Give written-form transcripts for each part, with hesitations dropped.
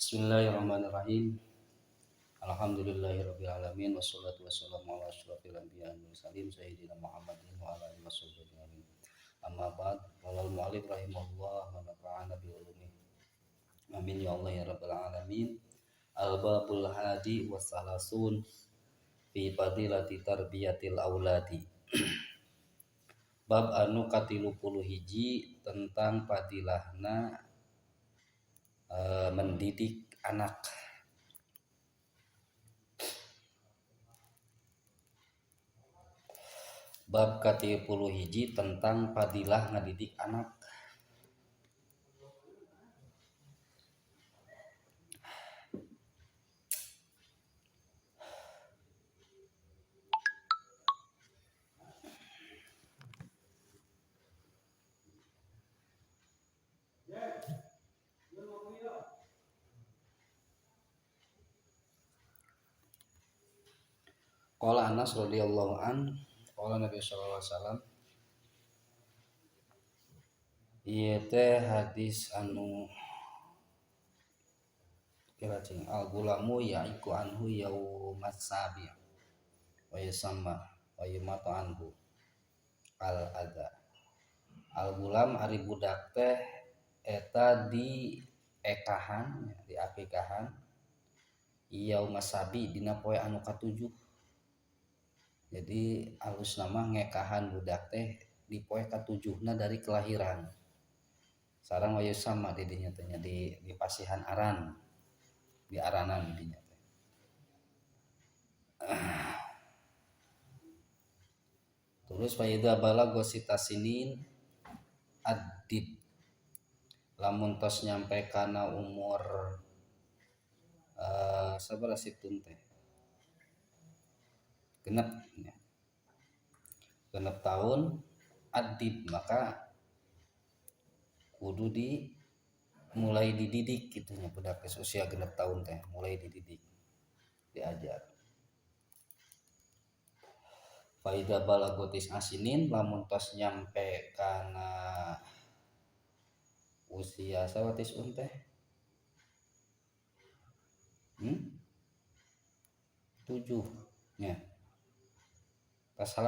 Bismillahirrahmanirrahim. Alhamdulillahirabbil alamin wassalatu wassalamu ala asyrofil anbiya'i wal mursalin sayyidina Muhammadin wa ala alihi wasallam. Amma ba'd, qala al-mu'allif rahimahullah wa nafa'ana bi ulumihi. Amin ya Allah ya rabbal alamin. Al-babul hadi wassalasun fi fadilati tarbiyatil auladi. Bab anu katilu puluh hiji tentang fadilahna mendidik anak. Bab katilu puluh hiji tentang fadilah ngadidik anak. Qala Anas radhiyallahu an, qala Nabi sallallahu alaihi wasallam, ieu teh hadis anu kira cing al-gulamu yaiku anhu yaumas sabi wa yusamma wa yumatu anhu al-adha. Al-gulam ari budak teh eta di ekahan, di akikahan yaumas sabi dina poe anu katujuh. Jadi alus nama ngekahan budak teh di poe katujuhna dari kelahiran. Sareng wayu sama di dinya teh di pasihan aran. Di aranan di dinya teh. Terus fa idza balagha sitasinin addid. Lamun tos nyampe kana umur sabaraha situn teh? Genep tahun adib, maka kudu mulai dididik gitunya budak usia genep tahun teh mulai dididik, diajar. Faida balagotis asinin lamun tos nyampe kana usia sawatis teh 7 nya pas 8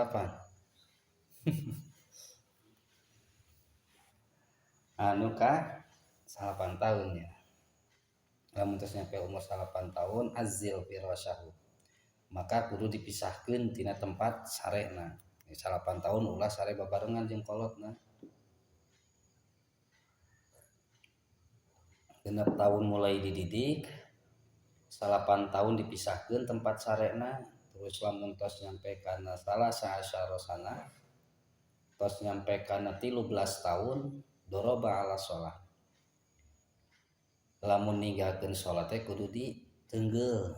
anu ka 8 tahun ya. Lamun tos nyampe umur 8 tahun azil firasyahu, maka kudu dipisahkeun tina tempat sarena. 8 tahun ulah sare babarengan jeung kolotna. 6 tahun mulai dididik, 8 tahun dipisahkeun tempat sarena. Terus lamun tos nyampe kana salah sahasyara sana, tos nyampe kana 13 tahun doroba ala sholat. Lamun ninggalkeun sholat teh kudu diteunggel.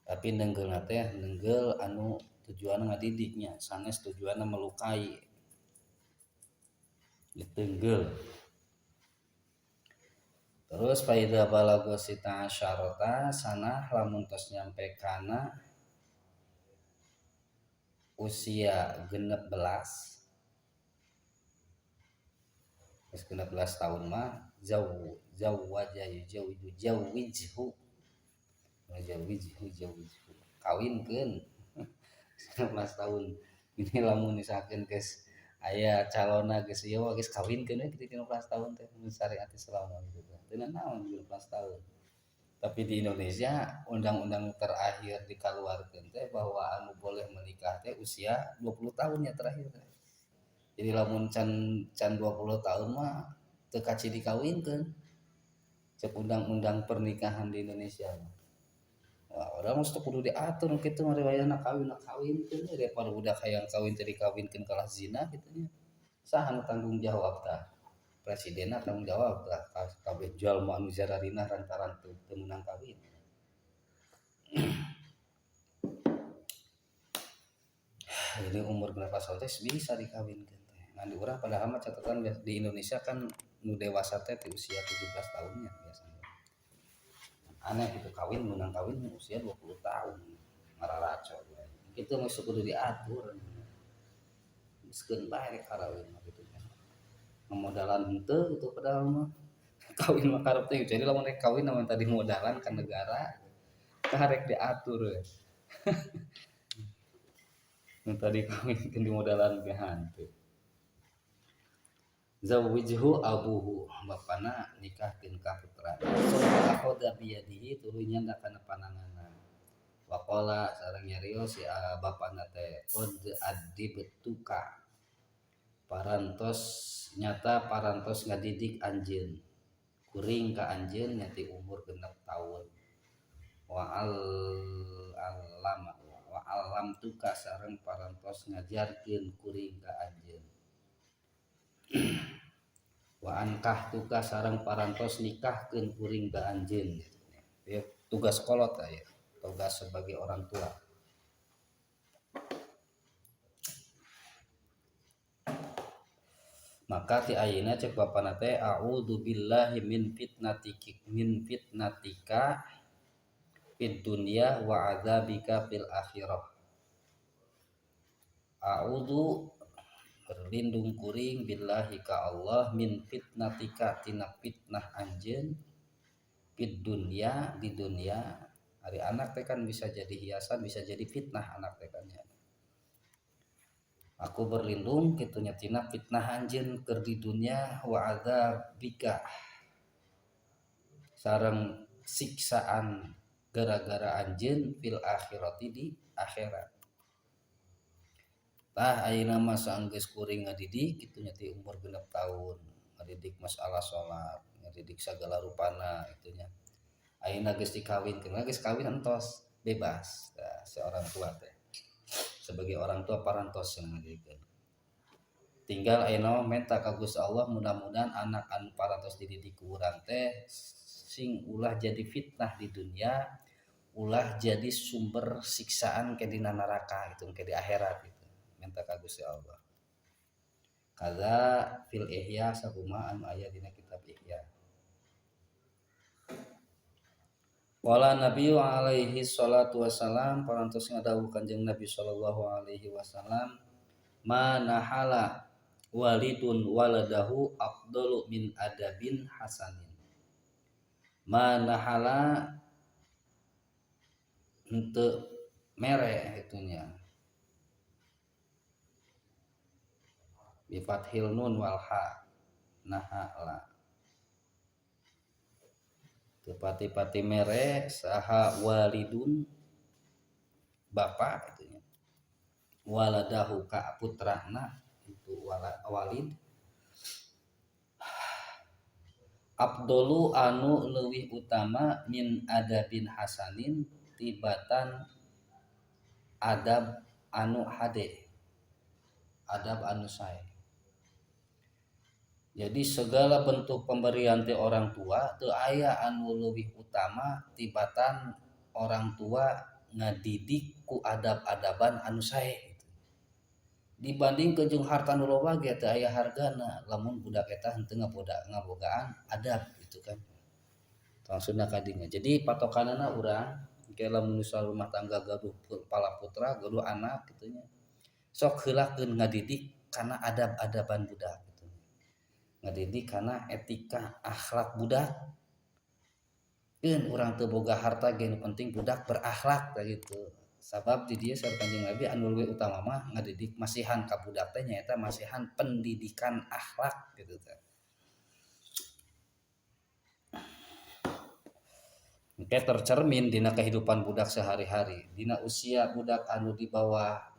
Tapi neunggeulna teh neunggel anu tujuanna ngadidiknya, sanes tujuanna melukai. Diteunggel. Terus faida balago sita asyarata sana lamun tos nyampe kana usia 16 tahun mah jauwijhu kawinkeun 16 tahun. Ini lamun misalkeun geus aya calonna geus ieu geus kawinkeun we kitu 16 tahun teh mun syariat Islam gitu. Teu naon 16 tahun. Tapi di Indonesia undang-undang terakhir dikaluarkeun teh bahwa anu boleh menikah teh usia 20 tahun ya terakhir teh. Jadi lamun can 20 tahun mah teu kaci dikawinkeun. Cek undang-undang pernikahan di Indonesia. Wah, orang mesti kudu diatur kitu mah riwayatna kawinkeun daripada budak hayang kawin teh dikawinkeun kalah zina kitu nya. Saha nu tanggung jawab tah? Presidenna tanggung jawab tah kabeh jalma anu zararina lantaran teu meunang kawin. Jadi umur berapa tahun teh bisa dikawinkeun teh. Ngan di urang padahal mah catatan di Indonesia kan nu dewasa teh di usia 17 tahunnya biasanya. Aneh gitu kawin meunang kawin usia 20 tahun. Ngararaco. Kitu mah kudu diatur. Miskeun bae rek karawin kitu nya. Modalan henteu gitu padahal mah kawin mah karep teh jadi lamun rek kawin namun tadi modalan ka negara karek diatur we. Mun tadi kawin di modalan ke hanteu. Zawijhu abuhu bapana nikahkeun ka putrana. Summa akhoda biyadihi tuluy nyanda kana pananganna. Waqala sareng nyarios si bapana teh qad adibtuka. Parantos nyata parantos ngadidik anjeun. Kuring ka anjeun nyati umur 6 tahun. Wa alam tuka sareng parantos ngajarkeun kuring ka anjeun. Wa ankah tuka sareng parantos nikahkeun kuring ka anjeun. Ya, tugas kolot ya, tugas sebagai orang tua. Maka ti ayeuna cek bapana teh a'udzu billahi min fitnatika fid dunya wa adzabika fil akhirah. A'udzu berlindung kuring billahi ka Allah min fitnatika tina fitnah anjeun fid dunya di dunia. Ari anak teh kan bisa jadi hiasan, bisa jadi fitnah anak teh kan ya. Aku berlindung kitunya tina fitnah anjeun keur di dunia wa adzabika sareng siksaan gara-gara anjeun fil akhirati di akhirat. Tah ayeuna mah saenggeus kuring ngadidik kitunya ti umur 6 tahun, ngadidik masalah salat, ngadidik sagala rupana itunya. Ayeuna geus dikawinkeun, geus kawin entos bebas. Nah, seorang tua teh. Sebagai orang tua parantos yang ngadidik. Tinggal ayeuna menta ka Gusti Allah mudah-mudahan anak anu parantos dididik ku urang teh sing ulah jadi fitnah di dunia, ulah jadi sumber siksaan ke dina neraka gitu, ke di akhirat gitu. Menta ka Gusti Allah. Kaza fil ihya sakumaha anu aya dina kitab Ihya. Wala Nabi alaihi salatu wasalam parantos ngadawuh Kanjeng Nabi sallallahu alaihi wasallam manahala walidun waladahu afdalu min adabin hasanin. Manahala henteu mere itunya bi fathil nun wal ha nahala tepati-pati mere saha walidun bapak itunya waladahu ka putrana itu walid afdolu anu leuwih utama min adabin hasanin tibatan adab anu hade adab anu sae. Jadi segala bentuk pemberian ti orang tua teu aya anu leuwih utama tibatan orang tua ngadidik ku adab-adaban anu sae gitu. Dibanding ke jeung harta nu loba ge teu aya hargana lamun budak eta henteu ngabogaan adab gitu kan. Maksudna kadinya. Jadi patokanana urang ke lamun rumah tangga gaduh kepala putra, gaduh anak gitu nya. Sok heulakeun ngadidik kana adab-adaban budak. Ngadidik karena etika akhlak budak. Keun urang teu boga harta ge nu penting budak berakhlak gitu. Sabab di dieu sareng Kanjeng Nabi anu leuwih utama mah ngadidik masihan ka budak teh nyaeta masihan pendidikan akhlak gitu teh. Oke tercermin dina kehidupan budak sehari-hari. Dina usia budak anu di bawah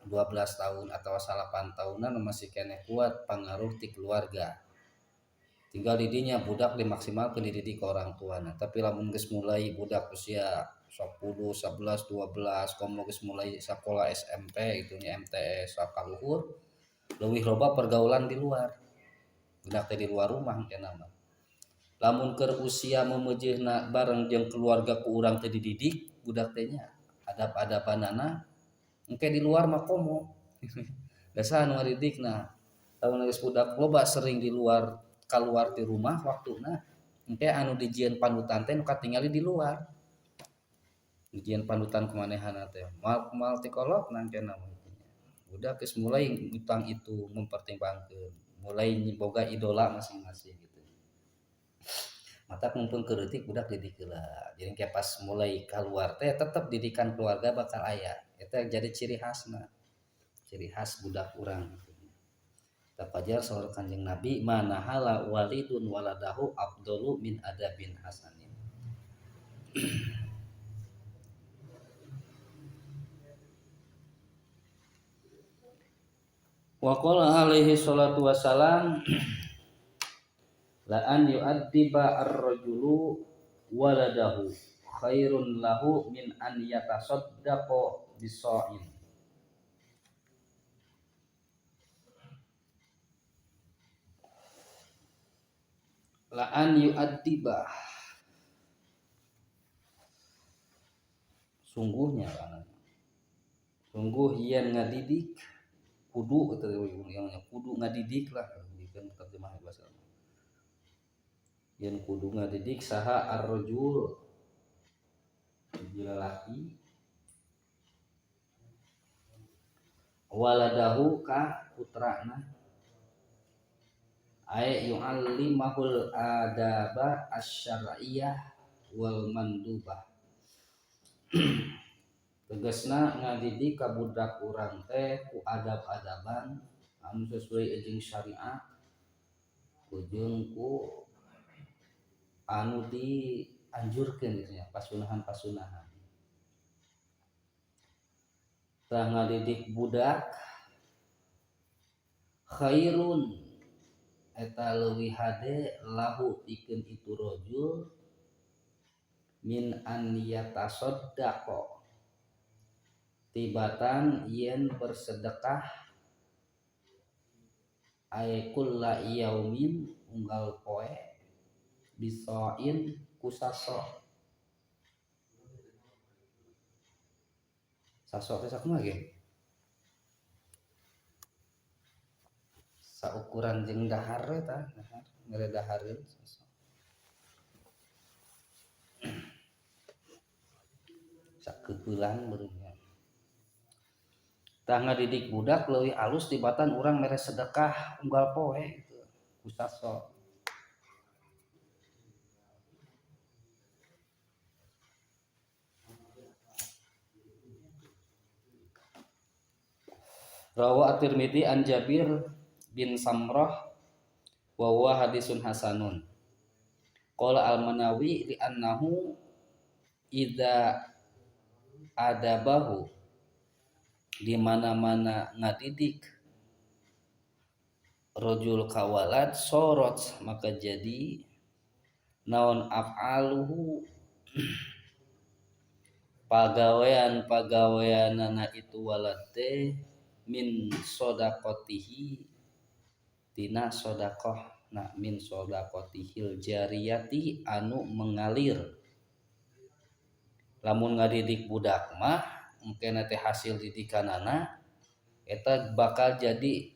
12 tahun atau 8 tahunan masih kene kuat pengaruh ti keluarga. Tinggal didinya budak dimaksimalkeun dididik ke orang tuana. Tapi lamun geus mulai budak usia 10, 11, 12, komo geus mulai sakola SMP itu nya MTS kaluhur leuwih loba pergaulan di luar. Budak teh di luar rumah kenna mah. Lamun keur usia memeujeuhna bareng jeung keluarga ku urang teh dididik budak teh nya adab-adabanana engke di luar mah komo. Biasa anu ngadidikna. Lamun geus budak loba sering di luar kaluar di rumah waktuna engke anu dijieun panutan teh nu katingali di luar. Dijieun panutan kumanehana teh. Mal ti kolot nangkena budak geus mulai utang itu mempertimbangkeun, mulai boga idola masing-masing gitu. mata mumpung keuretik budak didik heula. Jadi kayak pas mulai keluar teh tetap didikan keluarga bakal aya. Eta jadi ciri khasna. Ciri khas budak urang. Tapajar saur Kanjeng Nabi manahala walidun waladahu afdalu min adabin hasanin. Wa qala alaihi salatu wassalam la an yu'addiba ar-rajulu waladahu khairun lahu min an yatasaddaqa bisa'in. La an yu'addiba sungguhnya sungguh yen ngadidik kudu atau yang kudu ngadidik lah kan terjemah bahasa yen kudu ngadidik saha ar-rajul laki waladahu ka putrana ay yu'allimahul adaba asy-syar'iyyah wal mandubah. Tegasna ngadidik ka budak urang teh ku adab-adaban anu sesuai jeung syariat jeung ku anu dianjurkeun gitu ya pasunahan-pasunahan. Tah ngadidik budak khairun eta leuwih hade lahu pikeun itu rajul min an yatasaddaqa tibatan yen bersedekah ay kulla yaumin unggal poe bisain kusaso saso teh sakumaha ge saukuran jeung dahar eta dahar mere dahareun saso sakeupelan beureumnya tah ngadidik budak leuwih alus tibatan urang mere sedekah unggal poe gitu kusaso. Rawa at-Tirmidzi an Jabir bin Samrah wa huwa hadisun hasanun. Qala al-Manawi li annahu idza adabahu di mana-mana ngadidik rajul kawalad sorot maka jadi naon af'aluhu pagawean-pagaweanana itu walad teh min sodakotihi tina sodakoh na min sodakotihil jariyati anu mengalir. Lamun ngadidik budak mah mungkin teh hasil didikanana eta bakal jadi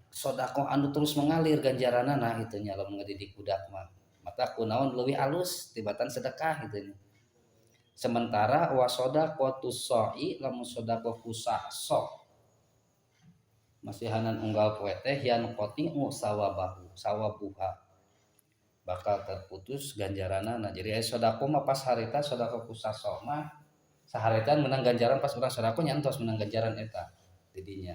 sodakoh anu terus mengalir ganjaranana itu nya lamun ngadidik budak mah mata kunaon leuwih alus tibatan sedekah gitu nya. Sementara wasodaqotus soi lamun sodakoh kusaso masihanan unggal poe teh yan qati'u sawabuha bakal terputus ganjaranana. Jadi sedekah mah pas harita sedekah kusaso mah saharita menang ganjaran pas urang sedekah nya entos menang ganjaran eta didinya.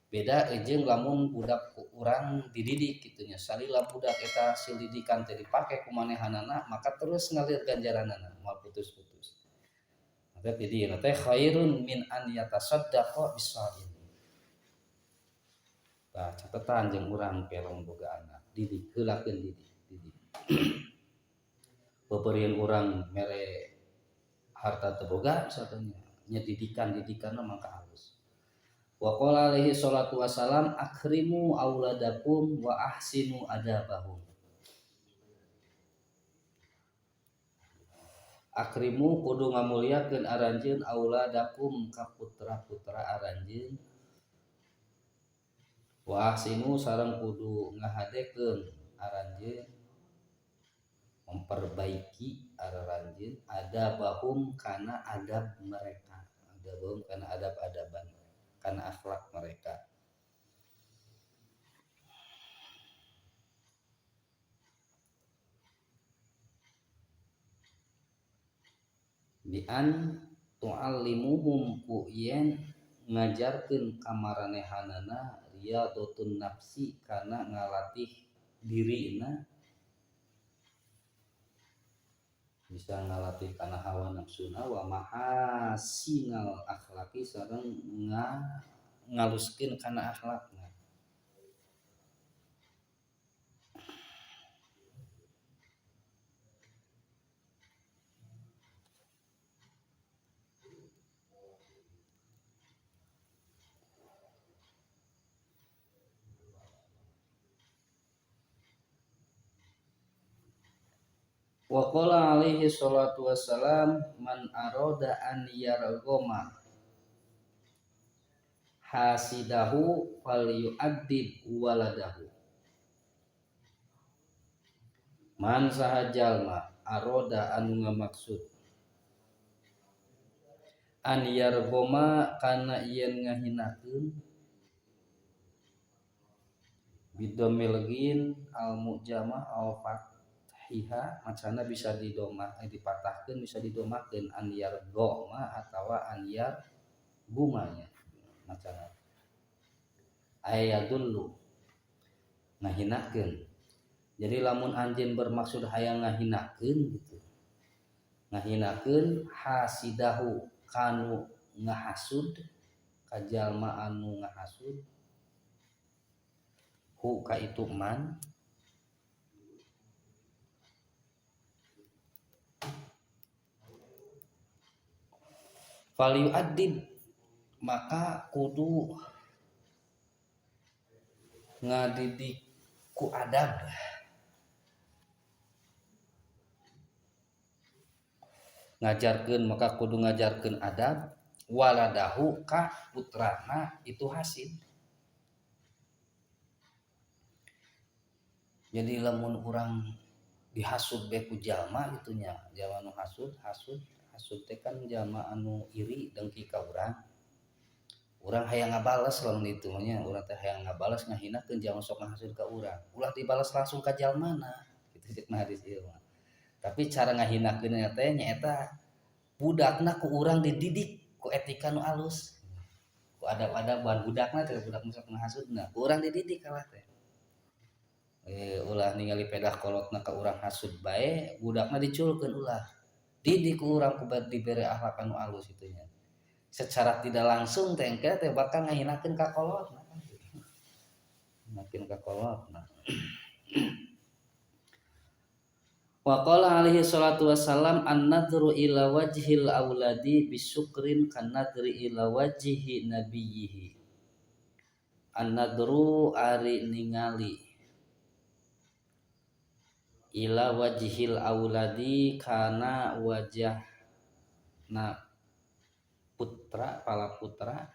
Beda jeung lamun budak urang dididik kitu nya salila budak eta hasil didikan teh dipake ku manehanana maka terus ngalir ganjaranana moal putus-putus. Maka didieu teh khairun min an yatasaddaqa bisain. Tah catetan jeung urang pelong boga anak didik heulakeun didik peupeurieun urang mere harta teu boga sateunya nya didikan-didikanna mangka halus. Wa qala alaihi salatu wassalam akrimu auladakum wa ahsinu adabahum. Akrimu kudu ngamuliakeun aranjeun auladakum ka putra-putra aranjeun wa ahsinu sareng kudu ngahadekeun aranjeun memperbaiki aranjeun adabahum kana adab mereka adabahum kana adab-adaban kana akhlak mereka. bi an tu'allimuhum ku yen ngajarkeun kamaranehanana riyadotun nafsi kana ngalatih dirina, bisa ngalatih kana hawa nafsuna wa mahasinal akhlaki sareng ngaluskeun kana akhlakna. Wa qala alaihi salatu wassalam man aroda an yargoma hasidahu falyu'addib waladahu. Man sahajalma aroda anu ngamaksud an yargoma kana yen ngahinakeun bidomilgin al mujama al fathiha macana bisa dipatahkeun bisa didomahkeun an yargoma atawa an yargumanya macana ayadullu ngahinakeun. Jadi lamun anjeun bermaksud hayang ngahinakeun gitu, ngahinakeun hasidahu kanu ngahasud kajalma anu ngahasud hu ka itu man faliu adib maka kudu ngadidik ku adab, ngajarkeun maka kudu ngajarkeun adab waladahu ka putrana itu hasid. Jadi lamun urang dihasud bae ku jalma gitu nya, jalma nu hasud teh kan jalma anu iri dengki ka urang. Urang hayang ngabales lamun itu nya, urang teh hayang ngabales ngahinakeun jalma sok ngahasud ka urang. Ulah dibales langsung ka jalmana. Kitu cenah hadis ieu mah. Tapi cara ngahinakeunna teh nyaeta budakna ku urang dididik ku etika nu alus. Ku adab-adaban budakna teh budak nu sok ngahasudna, ku urang dididik kalah teh. Ulah ningali pedah kolotna ka urang hasud bae, budakna diculkeun ulah. Didik ku urang ku dibere akhlak anu alus itu nya. Secara tidak langsung teh engke teh bakal ngahinakeun ka kolotna. Makin ka kolotna. Wa qala alaihi salatu wassalam an-nadru ila wajhil auladi bisyukrin kan-nadri ila wajhi nabiyhi. An-nadru ari ningali ila wajhil auladi kana wajahna putra pala putra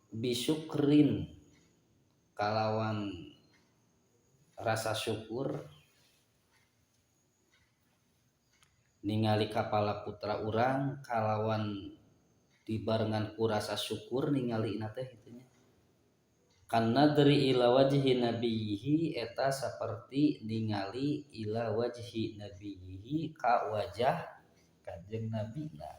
bisyukrin kalawan rasa syukur ningali kapala putra urang kalawan dibarengan ku rasa syukur ningali na teh kitu nya. Kanadri ila wajhi nabiyhi eta saperti ningali ila wajhi nabiyhi ka wajah kanjeng nabina.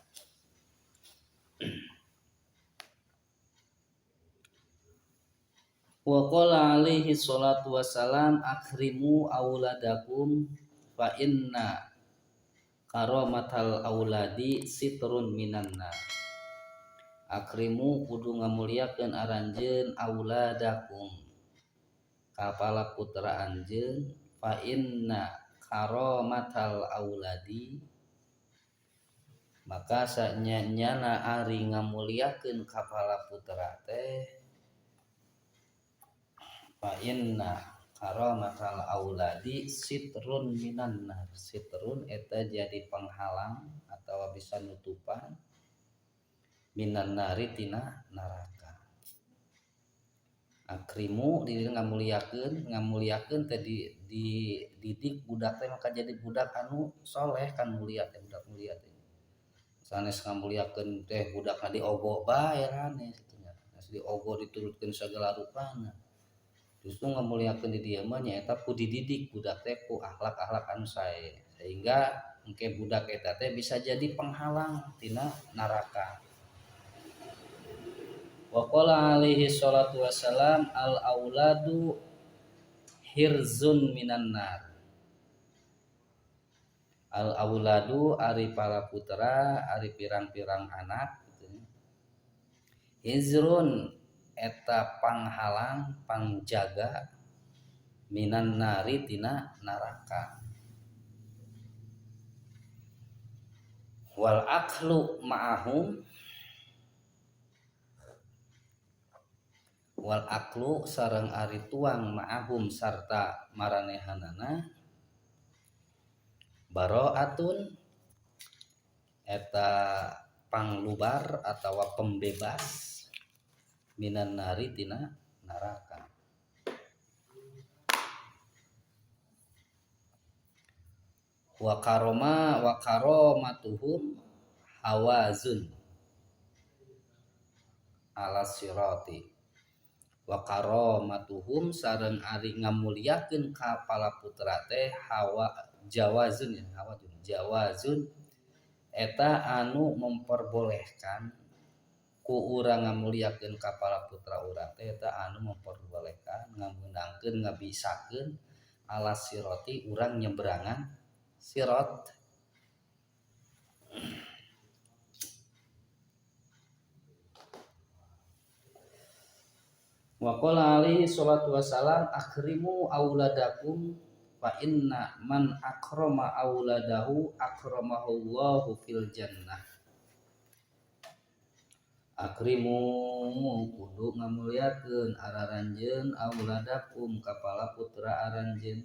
Wa qala alaihi salatu wassalam akrimu auladakum fa inna karamatal auladi sitrun minanna. Akrimu kudu ngamuliakeun aranjeun auladakum kapala putra anjeun fa inna karamatal auladi maka sanyana ari ngamuliakeun kapala putra teh fa inna karamatal auladi sitrun minan nar. Sitrun eta jadi penghalang atau bisa nutupan minan nari tina neraka. Akrimu di ngamuliakeun teh didik budak teh maka jadi budak anu soleh kan mulia teh budak mulia teh. Sanes ngamuliakeun teh budakna diogo bae rane kitu nya. Diogo diturutkeun sagala rupana. Justru ngamuliakeun di dieu mah nyaeta ku dididik budak teh ku akhlak-akhlak anu sae sehingga engke budak eta teh bisa jadi penghalang tina neraka. Wa qala alaihi salatu wassalam al auladu hirzun minan nar. Al auladu ari para putra ari pirang-pirang anak gitu. Hizrun eta panghalang pangjaga minan nari tina neraka. Wal aklu ma'ahum wal aklu sareng ari tuang ma'ahum sarta maranehanana baro'atun eta panglubar atawa pembebas minan nari tina neraka. Wa karomatuhum hawazun ala sirati. Wa karomatuhum sareng ari ngamuliakeun ka pala putra teh jawazun eta anu memperbolehkan ku urang ngamuliakeun ka pala putra urang teh eta anu memperbolehkan ngameunangkeun ngabisakeun ala sirati urang nyeberangan sirat. Wa qala alaihi salatu wassalam akrimu auladakum fa inna man akrama auladahu akramahullahu fil jannah. Akrimu kudu ngamuliakeun araranjeun auladakum kapala putra aranjeun.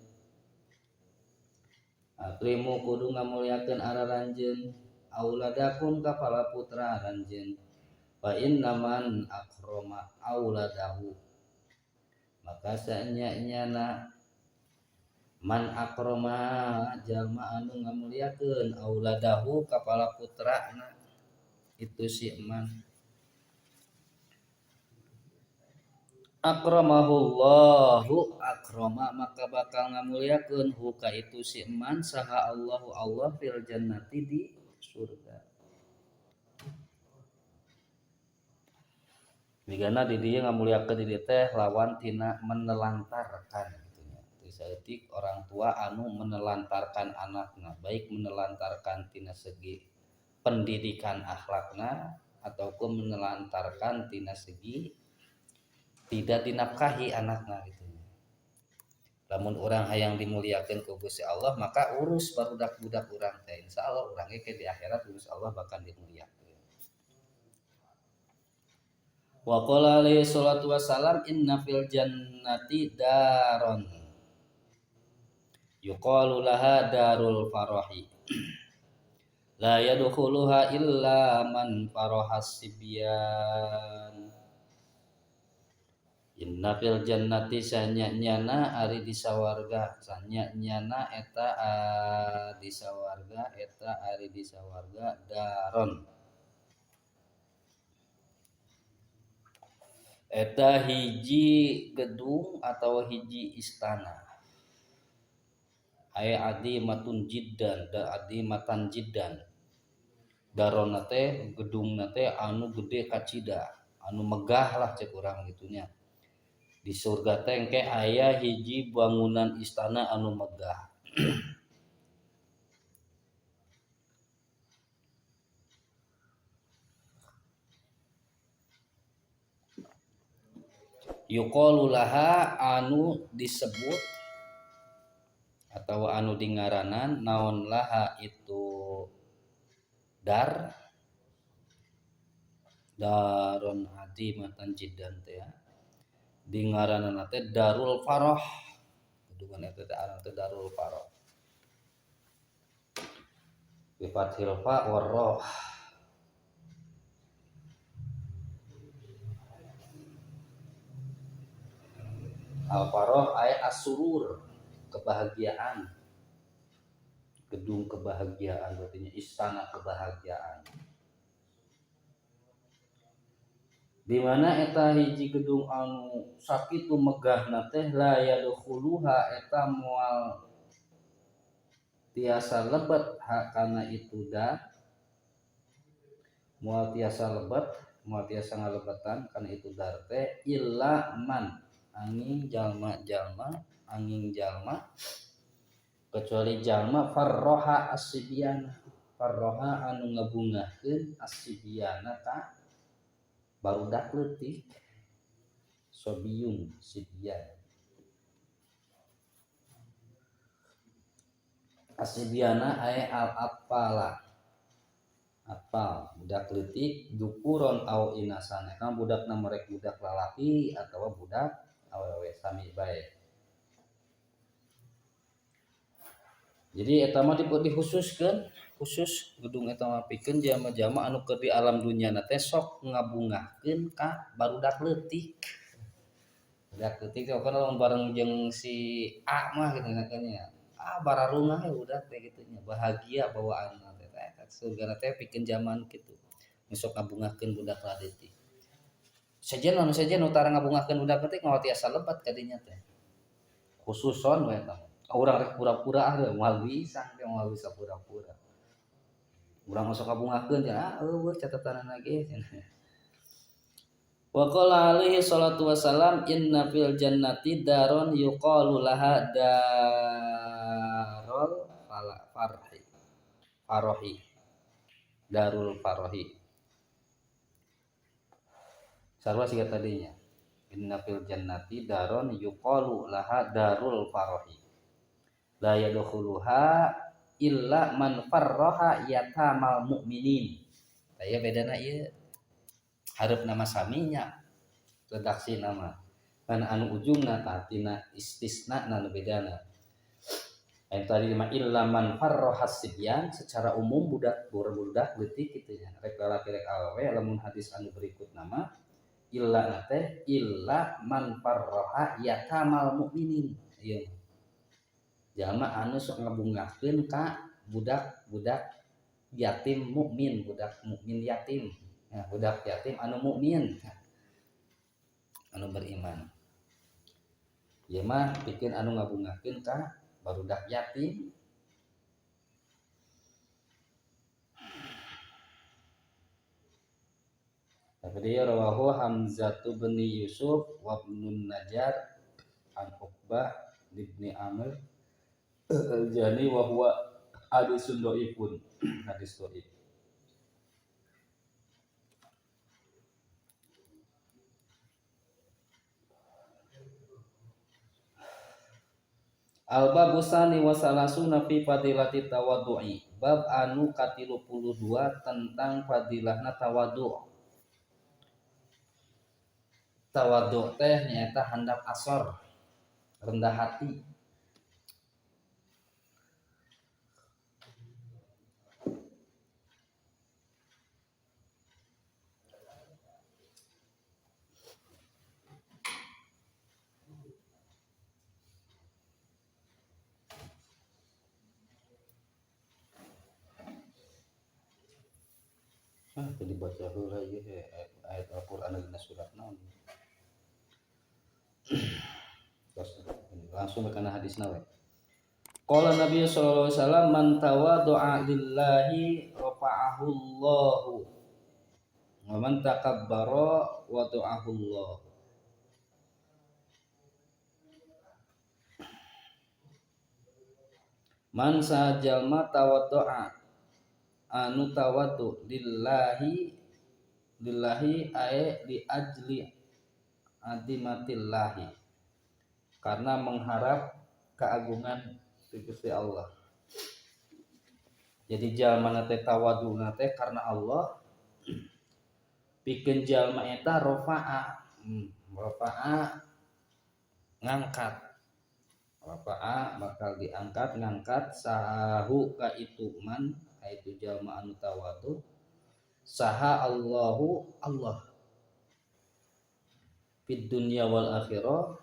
Akrimu kudu ngamuliakeun araranjeun auladakum kapala putra aranjeun. Fa inna man akrama auladahu maka sanya-nyana man akrama jalma anu ngamuliakeun auladahu kapala putrana itu si man akramahullahu akrama maka bakal ngamuliakeun hu ka itu si man saha Allahu Allah fil jannati di surga. Migana di dieu ngamuliakeun di dieu teh lawan tina menelantarkan gitu nya. Saeutik orang tua anu menelantarkan anakna, baik menelantarkan tina segi pendidikan akhlakna ataupun menelantarkan tina segi tidak dinafkahi anakna gitu nya. Lamun urang hayang dimuliakeun ku Gusti Allah maka urus barudak-budak urang teh. Insyaallah urang ge di akhirat Gusti Allah bakal dimuliakeun. Wa qala alaihi salatu wassalam inna fil jannati daron yuqalu laha darul farahi la yadkhuluha illa man farahas sibyan. Inna fil jannati sanya-nyana ari di sawarga sanya-nyana eta di sawarga eta ari di sawarga daron eta hiji gedung atau hiji istana aya adimatun jiddan da adimatan jiddan darona teh gedungna teh anu gede kacida anu megah lah cek urang gitunya. Di surga teh engke aya hiji bangunan istana anu megah. Yuqalu laha anu disebut atau anu dingaranan naon laha itu daron hadimatan jiddan teh dingaranan teh darul farah gedungan eta teh aran teh darul farah bi fathil fa war ra. Al-Farah ay as-surur, kebahagiaan. Gedung kebahagiaan artinya istana kebahagiaan. Di mana eta hiji gedung anu sakitu megahna teh la yadkhuluha eta moal tiasa lebet kana itu dar, moal tiasa lebet, moal tiasa ngalebetan kana itu dar teh illa man angin jalma kecuali jalma farroha asibiana, farroha anu ngabungakeun asibiana ka barudak leutik, sobiyun sibian. Asibiana ay al apala, apal budak leutik dukuron au inasan, eta budak na merek budak lalaki atawa budak awewe sami bae. Jadi eta mah dikhususkeun, khusus gedung eta mah pikeun jama-jama anu keur di alam dunyana teh sok ngabungahkeun ka barudak leutik. Budak leutik teh kan bareng jeung si A mah gitu nya. Bararungah ya udah kayak gitu nya, bahagia bawaanna teh eta segala teh pikeun zaman kitu. Sok ngabungahkeun budak leutik. Sajen utara ngabungahkeun budak leutik ngawa tiasa lebat ka dinya teh. Khususon we eta. Urang rek pura-pura moal bisa teh moal bisa pura-pura. Urang sok ngabungahkeun cenah eueuh catatanana ge. Wa qala alaihi salatu wasalam inna fil jannati daron yuqalu laha darul farohi, darul farohi. Sarua siga tadinya. Inna fil jannati daron yuqalu laha darul farohi. La yadkhuluha illa man farraha yatamal mu'minin. Aya bedana ieu. Hareup nama saminya redaksi nama kan anu ujungna tina istisna na bedana. Yang tadi mah illa man farrohas sibyan secara umum budak leutik kitu nya rek lalaki rek awewe. Lamun hadis anu berikut nama illa nate illa man farroha yatamal mukminin, ieu jalma anu sok ngabungahkeun ka budak yatim mukmin, budak mukmin yatim. Nah, budak yatim anu mukmin anu beriman. Ieu mah pikeun anu ngabungahkeun ka barudak yatim. Tapi dia rawahu Hamzah bin Yusuf wa Ibnun Najjar an Uqbah ibni Amr al-Jani wa huwa hadisun dhaifun, hadis dhaif. Al-babusani wa salasuna fi fadilati tawaddu'i. Bab anu ka-32 tentang fadilahna tawaddu'. Tawaddu' teh nyaeta handap asor, rendah hati. Jadi baca heula ieu ayat Al-Qur'an dina surat naon. Langsung kana hadisna we. Qala Nabi sallallahu alaihi wasallam man tawaddu'a lillahi rafa'ahu Allahu wa man takabbara wada'ahu Allah. Man sajalma tawaddu'a anu tawaddu lillahi ae li ajli adimatillahi, karena mengharap keagungan Gusti Allah. Jadi jalma teh tawaddu teh karena Allah, pikeun jalma eta rafa'a ngangkat, rafa'a bakal diangkat ngangkat sahu ka itu man itu jalma anu tawaddu saha Allahu Allah fid dunya wal akhirah,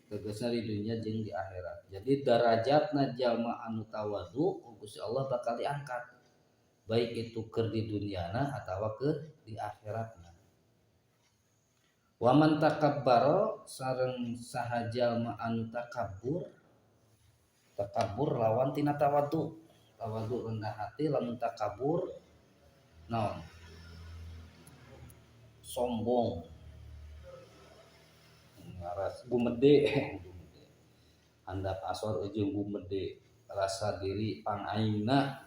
tegasna di dunia jeung di akhirat. Jadi derajatna jalma anu tawaddu Gusti Allah bakal diangkat, baik itu keur di dunyana atawa keur di akhiratna. Wa man takabbara sareng saha jalma anu takabbur takabur lawan tina tawadu. Tawadu rendah hati, lamun takabur naon sombong, ngaras gumede handap asor ujung gumede, rasa diri pangaina.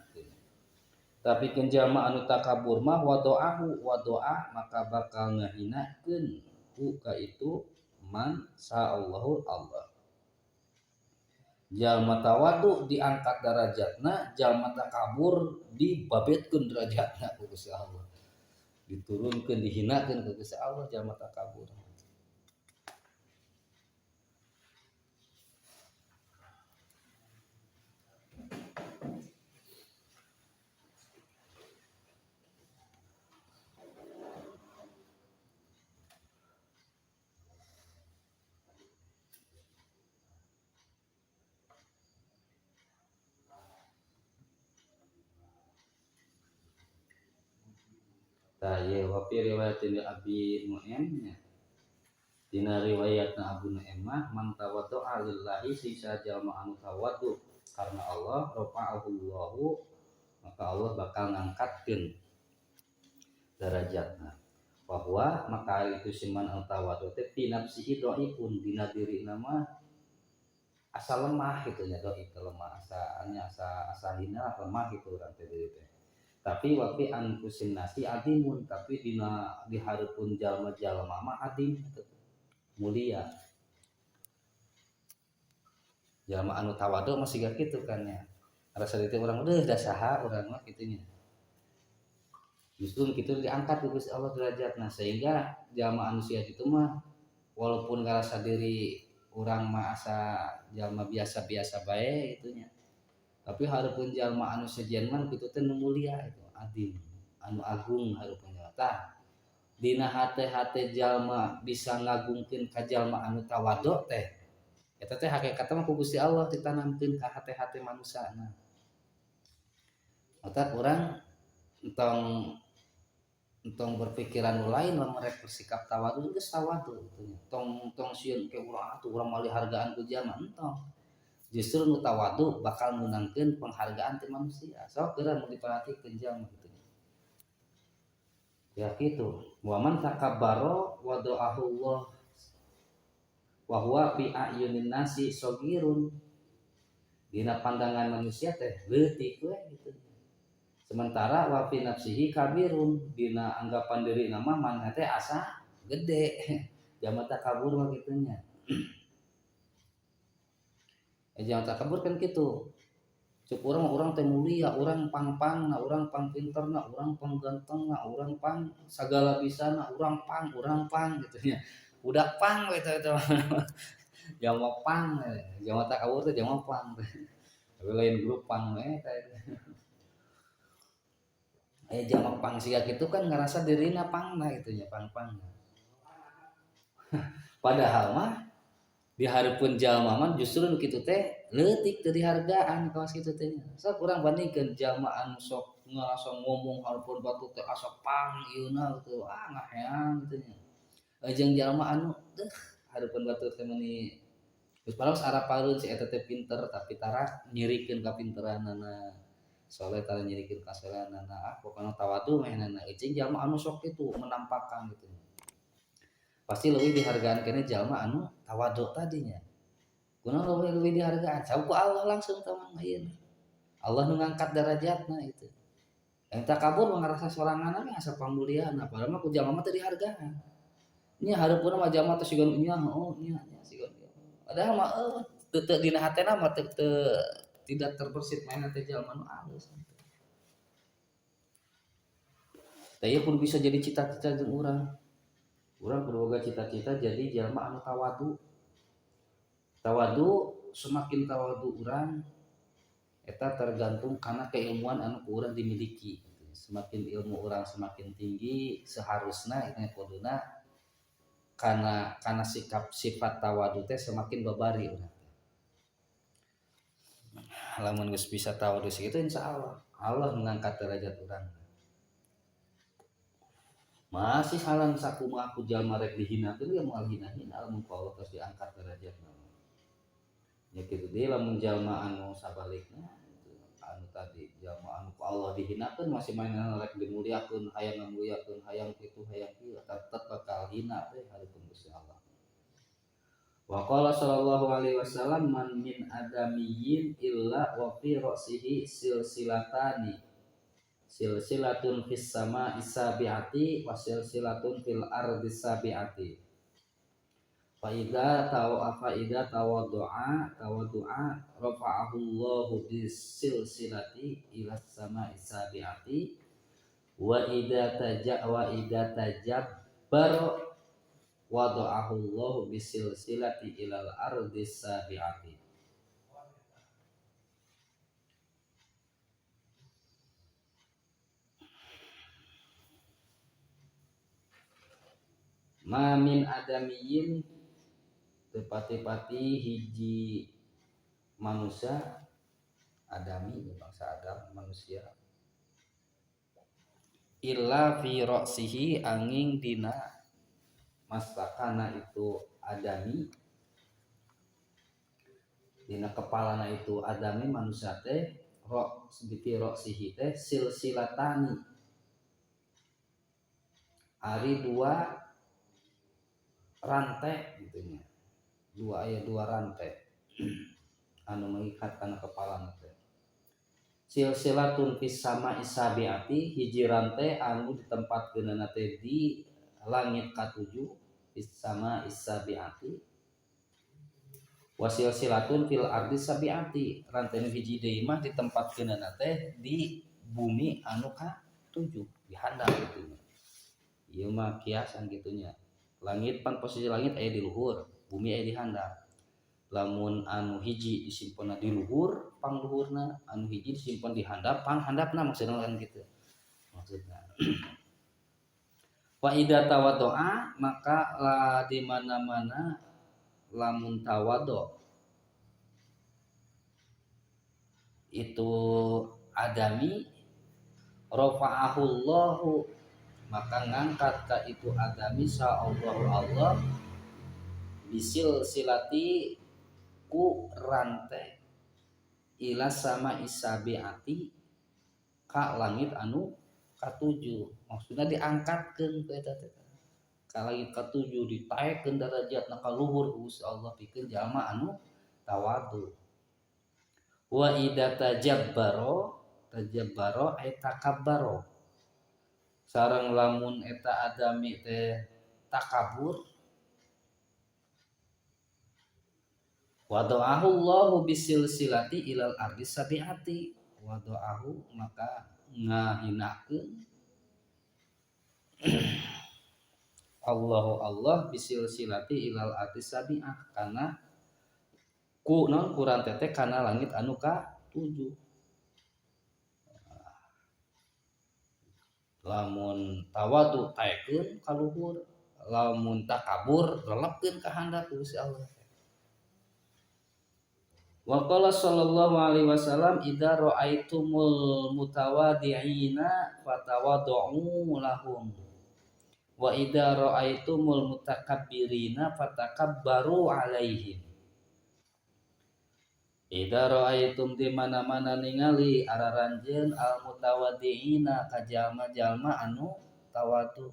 Tapi kenjama anu takabur mah wadoa maka bakal ngahinakeun ku ka itu man sa'allahu Allah. Jalma tawadu diangkat derajatna, jalma takabur dibabetkeun derajatna ku Gusti Allah. Diturunkeun dihinakeun ku Gusti Allah jalma takabur. Tah ye wa fi riwayatin Abi Nu'aim dina riwayatna Abu Nu'aim mah man tawaddu'a lillahi sisa jalma anu tawaddu karena Allah rafa'ahu Allahu maka Allah bakal ngangkatkeun derajatna. Bahwa maka itu siman anu tawaddu teh fi nafsihi dhaifun dina diri nama asa lemah gitu nya dhaif lemah asa hina lemah gitu urang teh deui teh. Tapi waktu anfusin nasi adimun tapi di hareupeun jalma-jalma mah adim mulia. Jalma anu tawadu masih gak kitu kan ya. Rasa itu orang udah saha urang mah kitu nya. Justru kitu diangkat ku Gusti Allah derajatna sehingga jalma anu sia kitu mah walaupun ngarasa diri urang mah asa jalma biasa-biasa bae itunya. Tapi hareupeun jalma anu sejen mah kitu teh nu mulia itu adim anu agung hareupeun tah dina hate-hate jalma bisa ngagungkeun ka jalma anu tawadhu teh eta teh hakikatna mah ku Gusti Allah ditanamkeun ka hate-hate manusana. Otak urang entong berpikiran nu lain lamun rek bersikap tawadhu geus tawadhu tong sieun ke urang atuh urang malih hargaan ku jalma entong. Justru nu tawadu bakal menangkeun penghargaan ti manusia. Sok geura mun diperhatikeun jalma kitu. Ya kitu. Wa man takabbara wa do'ahu Allah wa huwa fi a'yunin nasi shagirun. Dina pandangan manusia teh leutik we gitu. Sementara wa fi nafsihi kabirun, dina anggapan diri nama maneh teh asa gede. Jalma takabur mah kitu nya. Jangan takabur kan gitu. Cuk orang teh mulia, orang pang-pang, na orang pang pinter, na orang pang ganteng, na orang pang segala bisa, na orang pang gitu ya. Udah pang gitu itu. Jangan pang, jangan takabur teh jangan pang. Tapi lain grup pang jangan pang siga gitu kan ngerasa dirina pang nah gitu ya pang. Padahal mah di hareupeun jalma mah justru nu kitu teh leutik teu dihargaan kaos kitu teh. So kurang bandingkeun jalma anu sok ngarasa ngomong hareupeun batu teh asa pang ieuna gitu ngaheang kitu nya. Jeung jalma anu hareupeun batu teh meuni geus paros arapareun si eta teh pinter tapi tara nyirikeun kapinteranana. Soalnya tara nyirikeun kasolehanana pokona tawadu mehnana jeung jalma anu sok kitu menampakkan gitu. Pasti lebih dihargaan kene jalma anu tawadhu tadinya. Kunaon lebih dihargaan? Sabab Allah langsung tamang ayeuna. Allah nu ngangkat derajatna itu. Yang takabur mah ngarasa sorangan we asa pamuliaana, padahal mah ku jalma mah teu dihargaan. Nya hareupeun mah jalma teh siga nya nya siga. Padahal mah teu dina hatena mah teu tidak terbersit main teh jalma nu alus. Teh pun bisa jadi cita-cita jeung urang. Urang kudu boga cita-cita jadi jalma anu tawadu. Tawadu semakin tawadu urang eta tergantung karena keilmuan anu urang dimiliki. Semakin ilmu urang semakin tinggi seharusna ini kuduna karena sikap sifat tawadu teh semakin babari urang. Lamun geus bisa tawadu segitu insyaallah Allah mengangkat derajat urang. Masih halan sakumaha ku jalma rek dihinakeun ya moal hina-hina lamun Allah terus diangkat derajatna. Ya kitu deui lamun jalma anu sabalikna anu tadi jalma anu ku Allah dihinakeun masih mainan rek dimuliakeun hayang ngamuliakeun hayang kitu hayang kieu tetep bakal hina teh hareupeun Gusti Allah. Wa qala sallallahu alaihi wasallam man min adamiyyin illa wa fi ra'sihi silsilatun fis sama'i sabi'ati wa silsilatun fil ardi sabi'ati. Faida tawaddu'a rafa'ahu Allahu bis silsilati ila sama'i sabi'ati wa idza tajabbar wada'ahu Allahu bis silsilati ilal ardi sabi'ati. Ma min adamiyyin tepati-pati hiji manusia adami bangsa Adam manusia illa fi ra'sihi angin dina mastakana itu adami dina kepalana itu adami manusia teh fi ra'sihi teh silsilatani ari dua rantai gitunya dua rantai anu mengikat kana kepala teh silsilatun fis sama'i sabi'ati hiji rantai anu ditempatkeunana teh di langit katujuh fis sama'i sabi'ati wa silsilatun fil ardi sabi'ati rantai hiji deui mah ditempatkeunana teh di bumi anu katujuh di handap gitu ieu mah kiasan gitunya langit pan posisi langit aya di luhur bumi aya di handap lamun anu hiji disimpenna di luhur pang luhurna anu hiji disimpen di handap pang handapna maksudna kan gitu maksudna wa idza tawaddoa maka di mana-mana lamun tawaddo itu adami rafa'ahu Allahu maka ngangkat ka itu adami sa Allah bisil silati ku rantai ila sama isabiati ka langit anu katujuh maksudnya diangkatkeun ku eta teh ka langit katujuh ditaekeun derajatna ka luhur Gusti Allah pikeun jalma anu tawadhu wa idza tajabbaro ay takabbaro sareng lamun eta adami teh takabur wada'ahu Allahu bisilsilati ilal ardi sabi'ati wada'ahu maka ngahinakeun Allah bisilsilati ilal ardi sabi'ah kana ku non kurang teteh kana langit anu ka 7 lamun tawadu taekeun ka luhur lamun takabur relepkeun ka handap Gusti Allah. Wa qala sallallahu alaihi wasallam idza ra'aitumul mutawaddi'ina fatawaddu'u lahum wa idza ra'aitumul mutakabbirina fatakabbaru alaihim. Idza ra'aitum di mana-mana ningali araranjeun al mutawaddi'ina ka jalma-jalma anu tawadu.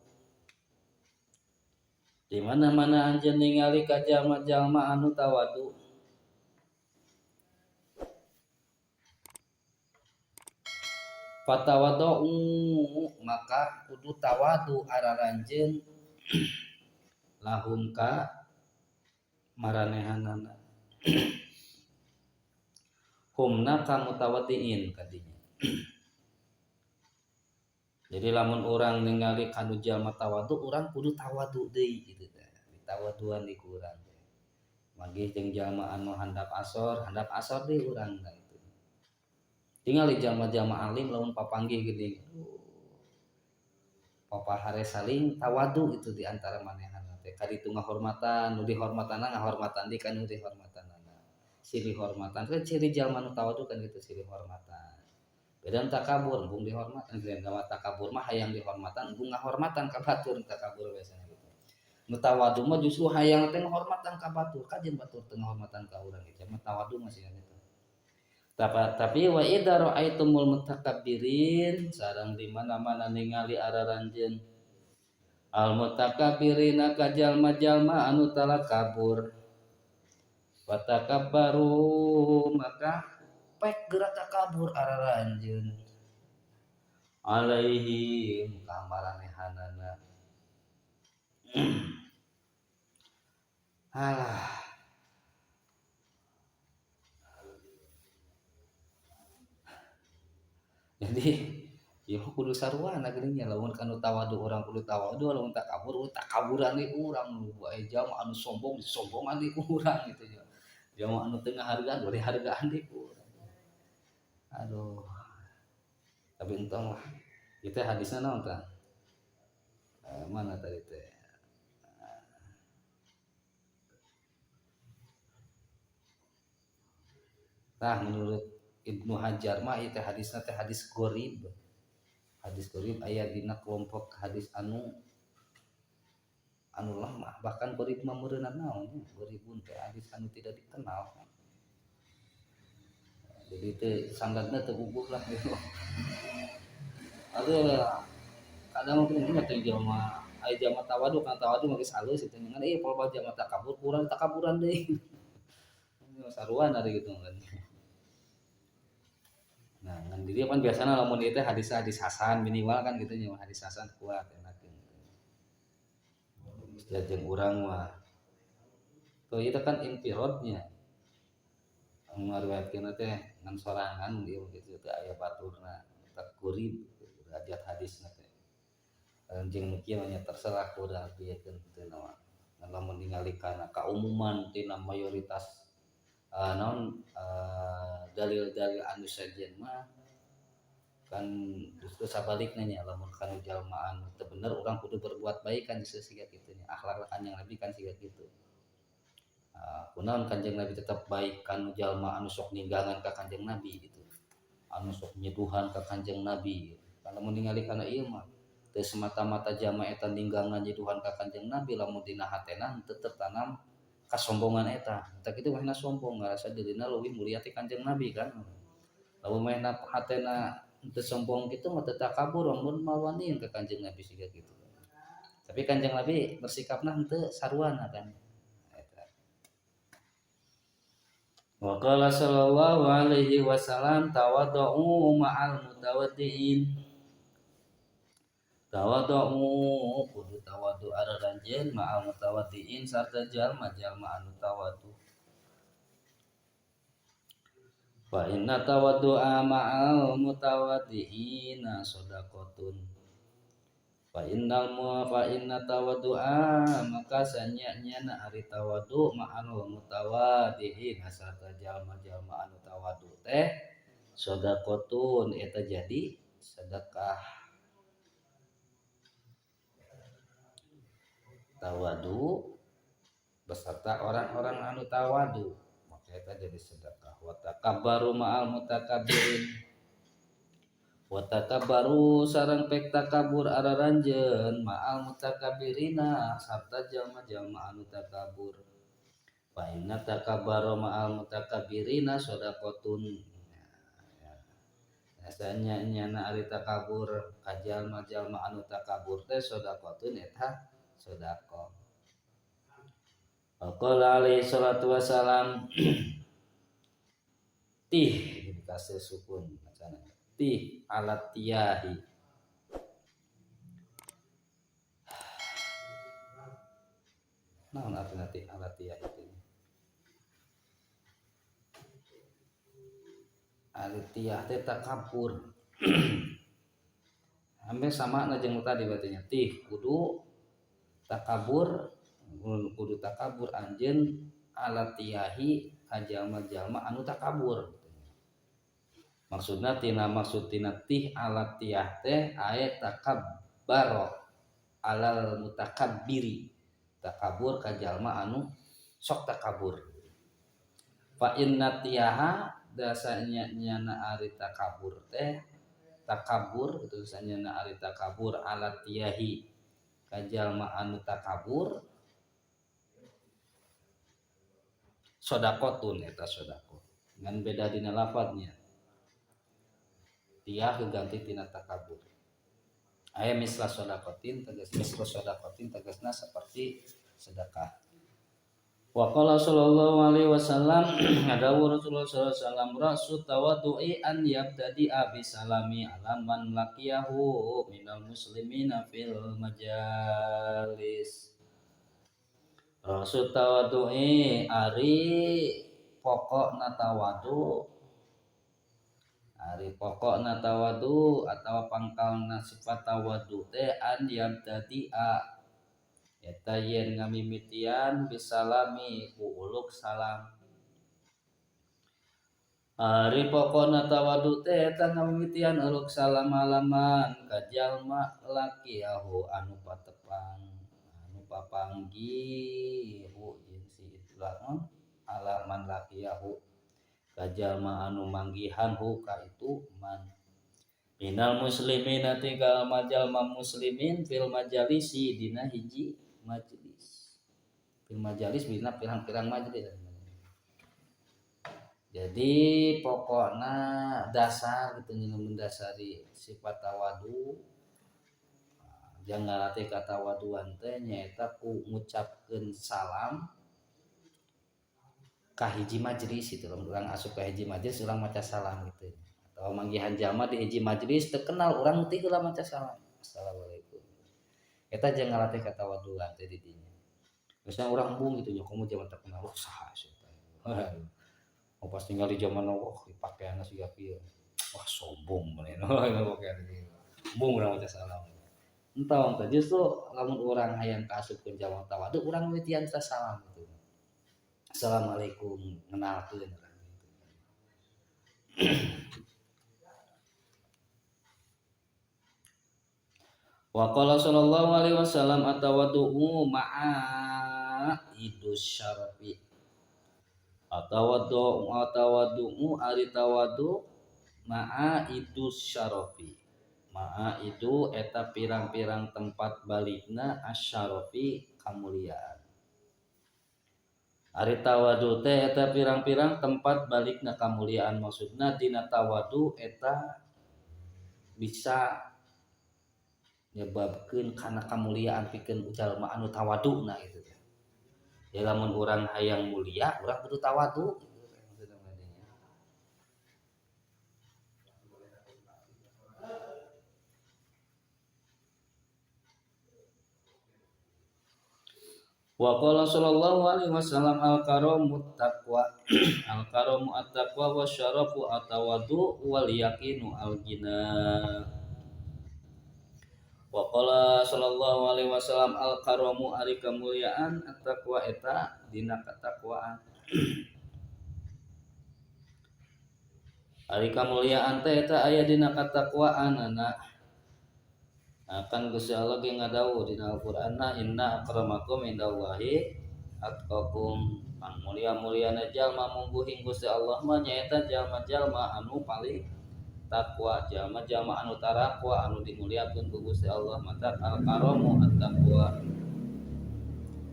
Di mana-mana anjeun ningali ka jalma-jalma anu tawadu fatawaddu maka kudu tawadu araranjeun lahum ka maranehanana humna ka mutawaddiin kadinya jadi lamun urang ningali kanu jalma tawadu urang kudu tawadu deui gitu teh ditawaduan di urang magih jeung jalma anu handap asor deui urang teh tinggal di jalma-jalma alim lamun papanggih geuning papahare saling tawadu itu di antara manehanna teh kaditu ngahormatan nu dihormatanna ngahormatan di kan nu dihormatanna silih hormatan kan ciri jalma nu tawadu kan gitu silih hormatan beda takabur embung dihormatan dan takabur mah hayang dihormatan embung ngahormatan ka batur takabur biasanya gitu Nu tawadu mah justru hayang teh hormatan ka batur, kajen batur teu hormatan ka urang ieu mah tawadu mah sia eta. Tapi wa idza ra'aitumul mutakabbirin sareng di mana-mana ningali araranjeun al mutakabbirina ka jalma-jalma anu talakabur watakabbaru maka pek gerak takabur araranjeun alaihim ka maranehanana halah. Jadi ya kudu saruana geuning nya lamun kanu tawadu urang kudu tawadu lamun takabur takaburan deui urang nu bae jalma anu sombong disombongan deui urang gitu nya. Jalma anu teu ngahargaan bari hargaan deui urang. Aduh. Tapi entong lah. Itu hadisna naon tah? Mana tadi teh? Tah menurut Ibnu Hajar mah ieu teh hadisna teh hadis gharib. Hadis gharib aya dina kelompok hadis anu lemah, bahkan gharib mah meureunna naon gharibun teh hadis anu tidak dikenal. Jadi teh sanadna teu guguh lah gitu. Aduh, kadang mungkin ini teh jelema aya jalma tawadu kan tawadu mah geus halus itu ngan ieu pol jalma takabur urang takaburan deui. Saruan ari gitu kan. Nah, ngan di dieu kan biasana lamun ieu teh hadis hasan minimal kan gitu nya hadis hasan kuat enak gitu. Istilah jeung urang mah. Tuh itu kan infiradnya. Ngariwayatkeun teh ngan sorangan ieu gitu teh aya baturna tak kurib derajat hadisna teh. Jeung nu kieu nya terserah urang pieukeun teu naon. Lamun ningali kana kaumuman tina mayoritas dalil-dalil anu sajen mah kan justru sabalikna nya lamun kanu jalma anu teu bener urang kudu berbuat baik kan justru siga kitu nya akhlak Kanjeng Nabi kan siga kitu. Kunaon Kanjeng Nabi tetap baik kanu jalma anu sok ninggangan ka Kanjeng Nabi gitu. Anu sok nyeduhan ka Kanjeng Nabi. Kalau mun ningali kana ieu mah teu semata-mata jalma eta ninggangan nyeduhan ka Kanjeng Nabi lamun dina hatena teu tertanam kasombongan eta. Eta kitu mah sombong ngarasa dirina leuwih mulia ti Kanjeng Nabi kan. Lamun mehna hatena teu sombong kitu mah teu takabur mun maluanieun ka Kanjeng Nabi siga kitu. Tapi Kanjeng Nabi bersikapna henteu saruana kan. Wa qala sallallahu alaihi wasallam tawaddu ma'al mutawaddiin. Tawaddu kudu tawaddu araranjeun ma'al mutawaddiin sarta jalma-jalma anu tawaddu. Fa inna tawaddu'a ma'al mutawaddiina shadaqatun. Fa inna tawaddu'a maka sanya-nyana ari tawaddu ma'al mutawaddiin sarta jalma-jalma anu tawaddu teh shadaqatun eta jadi sedekah. Tawaddu beserta orang-orang anu tawaddu maka eta jadi sedekah. Wa takabbaru ma'al mutakabbirin. Wa takabbaru sareng pek takabur araranjeun ma'al mutakabbirina sarta jalma-jalma anu takabur. Fa inna takabbaru ma'al mutakabbirina shadaqatun. Asanya nyana ari takabur ka jalma-jalma anu takabur teh shadaqatun eta sedekah. Qala alaihi salatu wasalam tih dikasih sukun macana tih alat tiyahi naon artina tih alat tiyahi itu alat tiyah teh takabur hampir sama na jeung tadi berarti nya tih kudu takabur anjeun alat tiyahi ka jalma-jalma anu takabur. Maksudna maksud tina tih alat tiyah teh aya takabbaro alal mutakabbiri takabur ka jalma anu sok takabur. Fa inna tiyaha dasanya nyana ari takabur teh takabur itu sanyana ari takabur alat tiyahi ka jalma anu takabur sodakotun eta sodako dengan beda dina lafadznya tiah keganti tina takabur aya misla sodakotin tegasna seperti sedekah. Wa qala sallallahu alaihi wasallam adawu Rasulullah sallallahu alaihi wasallam rasu tawaddu'i an yabtadi'a bi salami ala man laqiyahu minal muslimina fil majalis. Rasu tawaddu'i ari pokokna tawadu atau pangkalna sifat tawadu teh an yabtadi'a eta yen ngamimitian bisalami ku uluk salam. Ari pokona tawadu teh eta ngamimitian uluk salam alaman ka jalma lakiahu anu patepang anu papanggih hu jinsi itulah alaman lakiahu ka jalma anu manggihan hu ka itu man minal muslimin ati ka jalma muslimin fil majalisi dina hiji majelis. Fil majalis bina pirang-pirang majelis. Jadi pokokna dasar gitu nya mendasari sifat tawadu. Jangan latih kata tawaduan teh nyaeta ku ngucapkeun salam ka hiji majelis itu urang asup ka hiji majelis urang maca salam gitu. Atau manggihan jalma di hiji majelis teu kenal urang teh heula maca salam. Assalamualaikum. Eta jangan latih kata tawaduan teh di dinya. Misalnya orang embung gitu nya kamu zaman terkenal saha sih oh pas tinggal di zaman pakaianna siga kieu wah sombong meureun pakaian kieu embung urang maca salam entah teh justru lamun urang hayang kaasupkeun jalma tawadu urang mimitian salam gitu assalamualaikum ngenalkeun urang gitu. Wa qala sallallahu alaihi wasallam atawaddu'u ma'a idus syarafi atawaddu'u ari tawadu ma'a idus syarafi ma'a itu eta pirang-pirang tempat balikna asyarafi kamuliaan ari tawadu teh eta pirang-pirang tempat balikna kamuliaan maksudna dina tawadu eta bisa nyebabkeun kana kamuliaan pikeun jalma anu tawaduna gitu. Ya lamun urang hayang mulia, urang kudu tawadu. Wa qala sallallahu alaihi wasallam al-karamu taqwa al-karamu at-taqwa wa syarafu at-tawadu wal yaqinu al-ghina. Wa qala sallallahu alaihi wasallam al-karamu ari kamuliaan at-taqwa eta dina katakwaan. Ari kamuliaan teh eta aya dina katakwaanana. Akan Gusti Allah ge ngadawuh dina Al-Qur'anna inna akramakum indallahi atqakum. Ang mulia-muliana jalma mungguhing Gusti Allah mah nyaeta jalma-jalma anu paling takwa, jalma-jalma anu tarakwa anu dimuliakeun ku Gusti Allah mata al-karamu at-taqwa.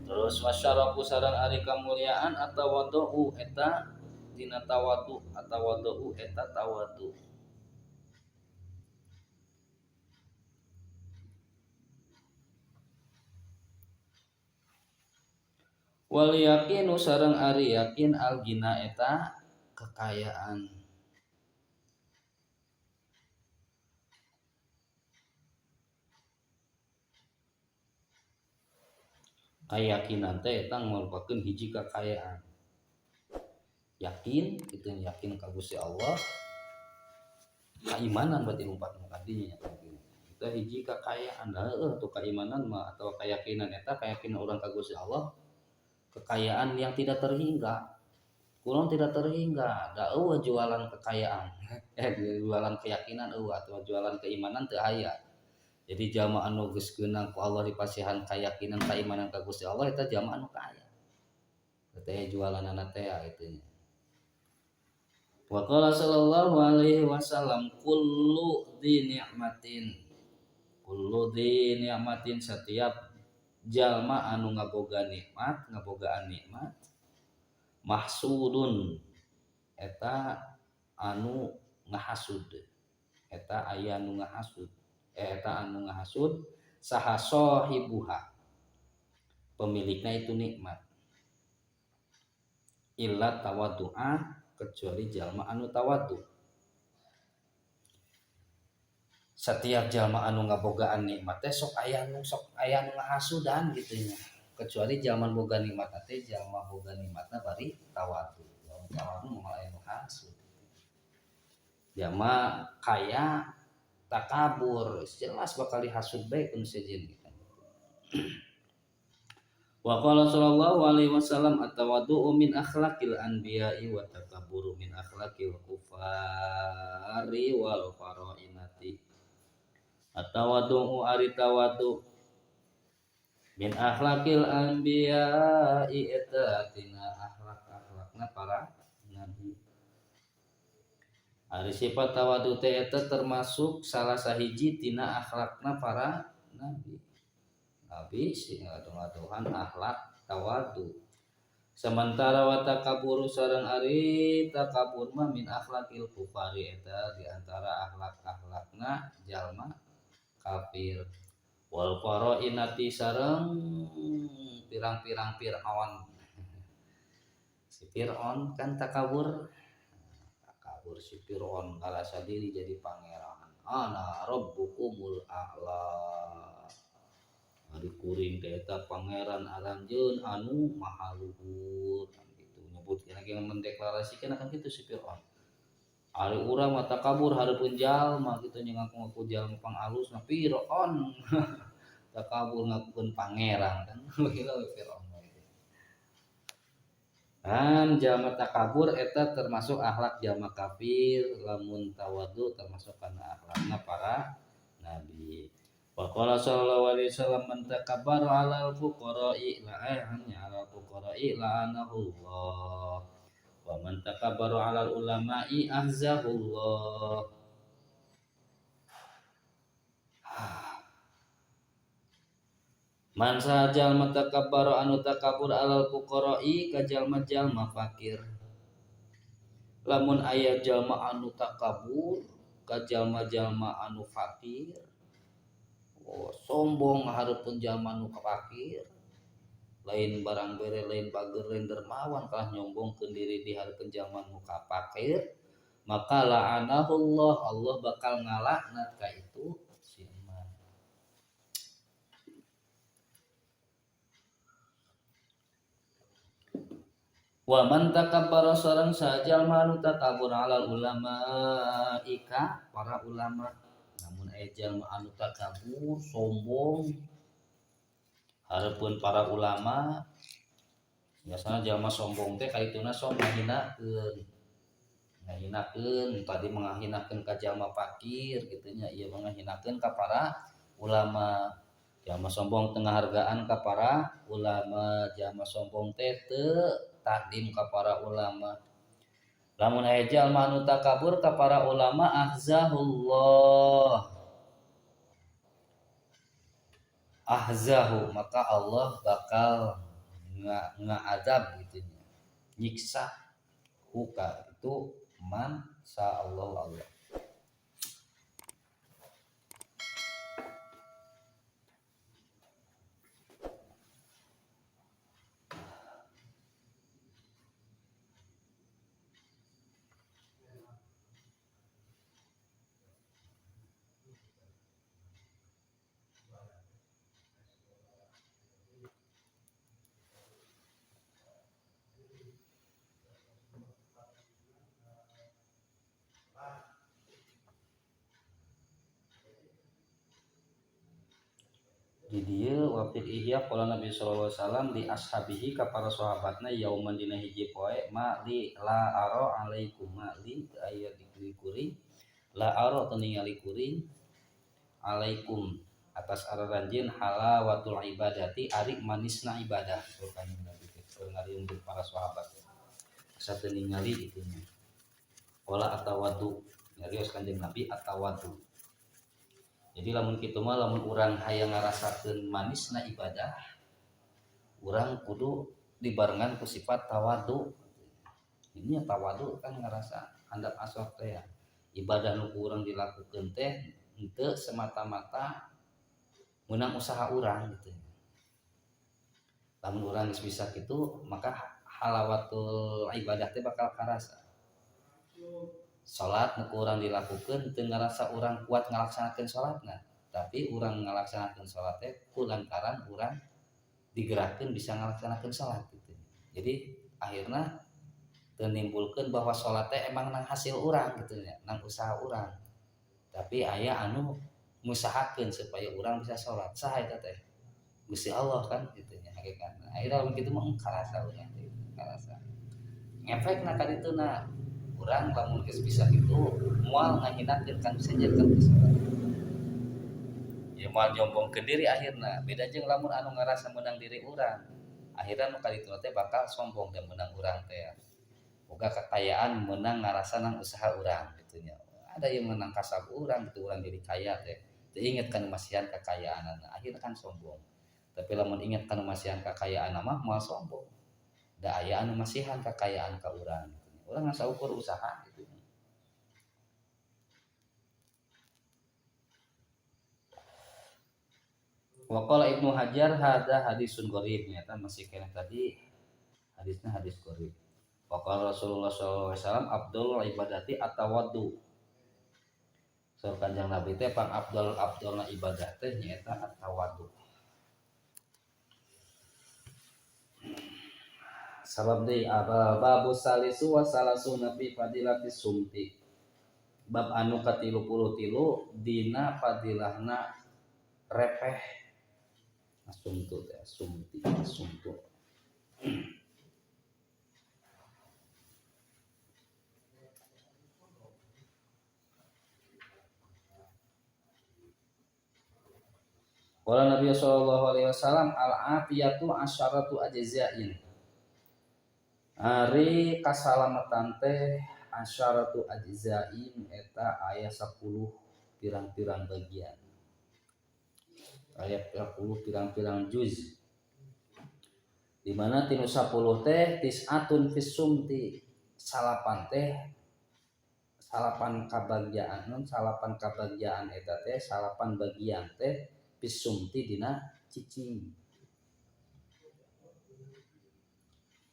Terus wasyarafu sareng ari kamuliaan atawaddu eta dina tawadu atawaddu eta tawadu. Wal yaqinu sareng ari yakin al-ghina eta kekayaan. Keyakinan teh eta merupakeun hiji kekayaan. Yakin kitu yakin ka Gusti Allah. Keimanan berarti lumpat ka dinya eta hiji kekayaan. Heueuh tuh keimanan mah atau keyakinan eta keyakinan urang ka Gusti Allah. Kekayaan yang tidak terhingga. Kulon tidak terhingga, da eueuh jualan kekayaan. Jualan keyakinan eueuh atau jualan keimanan teu aya. Jadi jalma anu geus geunang ku Allah dipasihan keyakinan keimanan ka Gusti Allah eta jalma anu kaya. Teh jualanana teh kitu nya. Wa qala sallallahu alaihi wasallam kullu dzi ni'matin setiap jalma anu ngabogaan nikmat mahsudun eta anu ngahasud, eta aya anu ngahasud, eta anu ngahasud saha sahibuha pemiliknya itu nikmat, illa tawaddu'a kecuali jalma anu tawaddu. Setiap jalma anu ngabogaan nikmat teh sok aya nu ngahasudan gitu nya, kecuali jalma boga nikmat teh jalma boga nikmatna bari tawaddu. Tawaddu moal aya nu hasud. Jalma kaya takabur jelas bakal dihasud bae kun sejen. Wa qala sallallahu alaihi wasallam at-tawaddu'u min akhlaqil anbiya'i wa takabburu min akhlaqil kufari wal farainati. At-tawaddu'u ari tawaddu min akhlaqil anbiya'i eta tina akhlak-akhlakna para nabi. Ari sifat tawaddu teh eta termasuk salah sahiji tina akhlakna para nabi. Nabi sing ngadu-ngaduhan akhlak tawaddu. Sementara wa takaburu sareng ari takabur mah min akhlaqil kufari eta di antara akhlak-akhlakna jalma kafir. Wal farainati sareng pirang-pirang Fir'aun. Si Fir'aun kan takabur si Fir'aun ngarasa diri jadi pangeran. Ana rabbukumul a'la. Ari kuring teh eta pangeran aranjeun anu maha luhur gitu nyebutkeun lagi mendeklarasikeun akan kitu si Fir'aun. Ari urang mah takabur hareupeun jalma kitu nya ngaku-ngaku jalma pangalus na Fir'aun. Takabur ngakukeun pangeran kan gila we Fir'aun. Dan jalma takabur eta termasuk akhlak jalma kafir, lamun tawaddu termasuk kana akhlakna para nabi. Wa qala sallallahu alaihi wasallam man takabbara 'alal fuqara'i alal fuqara'i la'anahullah. Wa man takabbara 'alal ulama'i ahzahullah. Man sajal matakabbara anu takabur 'alal fuqara'i ka jalma-jalma fakir. Lamun aya jalma anu takabur ka jalma-jalma anu fakir, sombong hareupeun jalma nu fakir, lain barang bere lain bager lain dermawan kalah nyombongkeun diri di hareupeun jalma nu fakir, maka la'anahullah Allah bakal ngalaknat ka itu si eman. Wa man takabbara sareng sajalma anu takabur alal ulama ika para ulama. Namun aya jalma anu takabur sombong hareupeun para ulama, biasana jalma sombong teh kaituna sok ngahinakeun tadi mengahinakeun ka jalma fakir kitu nya, ieu mengahinakeun ka para ulama. Jalma sombong teu ngahargaan ka para ulama, jalma sombong teh teu takdim ka para ulama. Lamun aya jalma anu takabur ka para ulama ahzahu maka Allah bakal ngaazab gitu nya, nyiksa huka itu man sa Allah. Di dieu wafid ihya qala Nabi sallallahu alaihi wasallam di ashabihi ka para sahabatna yauman dina hiji poe ma li la ara alaikum ma li aya di kuring la ara teu ningali kuring alaikum atas araranjeun halawatul ibadati ari manisna ibadah surkan Nabi ngariung para sahabat asa teu ningali kitu nya wala atawadu nyarios kanjeng Nabi atawadu. Jadi lamun kitu mah lamun urang hayang ngarasakeun manisna ibadah, urang kudu dibarengan ku sifat tawadhu. ini tawadu kan ngerasa handap asok teh ya ibadah nu kurang dilakukan teh henteu semata-mata menang usaha orang gitu. Lamun urang geus bisa kitu maka halawatul ibadah teh bakal karasa. Salat nu kurang dilakukan teu ngarasa urang kuat ngalaksanakeun salatna, tapi urang ngalaksanakeun salat teh kulantaran urang digerakkeun bisa ngalaksanakeun salat gitu. Jadi akhirna menimbulkan bahwa sholat teh emang nang hasil orang gitu ya, nang usaha orang. Tapi aya anu ngusahakeun supaya orang bisa sholat. Saha eta teh? Gusti Allah kan gitu nya hakikatna. Akhirnya begitu mah karasa urang teh, karasa. Ngefekna ka dituna urang lamun geus bisa kitu moal ngahinakeun kan bisa nyerkeun sholat. Ya moal nyombongkeun diri akhirna. Beda jeung lamun anu ngarasa menang diri urang. Akhirnya nu kaditu teh bakal sombong dan menang urang teh. Boga kekayaan menang ngarasa nang usaha orang gitunya. Ada yang menang kasab orang gitu orang jadi kaya teh. Teu inget kan masihan kekayaan akhirnya kan sombong. Tapi lamun inget kan masihan kekayaan mah moal sombong. Da aya anu masihan kekayaan ka urang gitu. Urang ngasa ukur usaha gitu. Wa qala Ibnu Hajar hada hadisun gharib nyata masih kena tadi hadisnya hadis gharib. Waqala Rasulullah SAW Abdul ibadati atawaddu. So kanjeng Nabi teh pang abdulna ibadah teh nyaeta atawaddu. Sabab deui babu salisu wa salasuna fi fadilatis sumti. Bab anu ka-33 dina fadilahna repeh sumtu teh sumti sumtu. Qala Nabi sallallahu alaihi wasallam al-afiyatu asyaratu ajza'in. Ari kasalamatan teh asyaratu ajza'in eta aya 10 pirang-pirang bagian. Aya 10 pirang-pirang juz. Di mana tinu 10 teh tis'atun fis sumti. Salapan teh salapan kabagian eta teh salapan bagian teh pisumti dina cicing.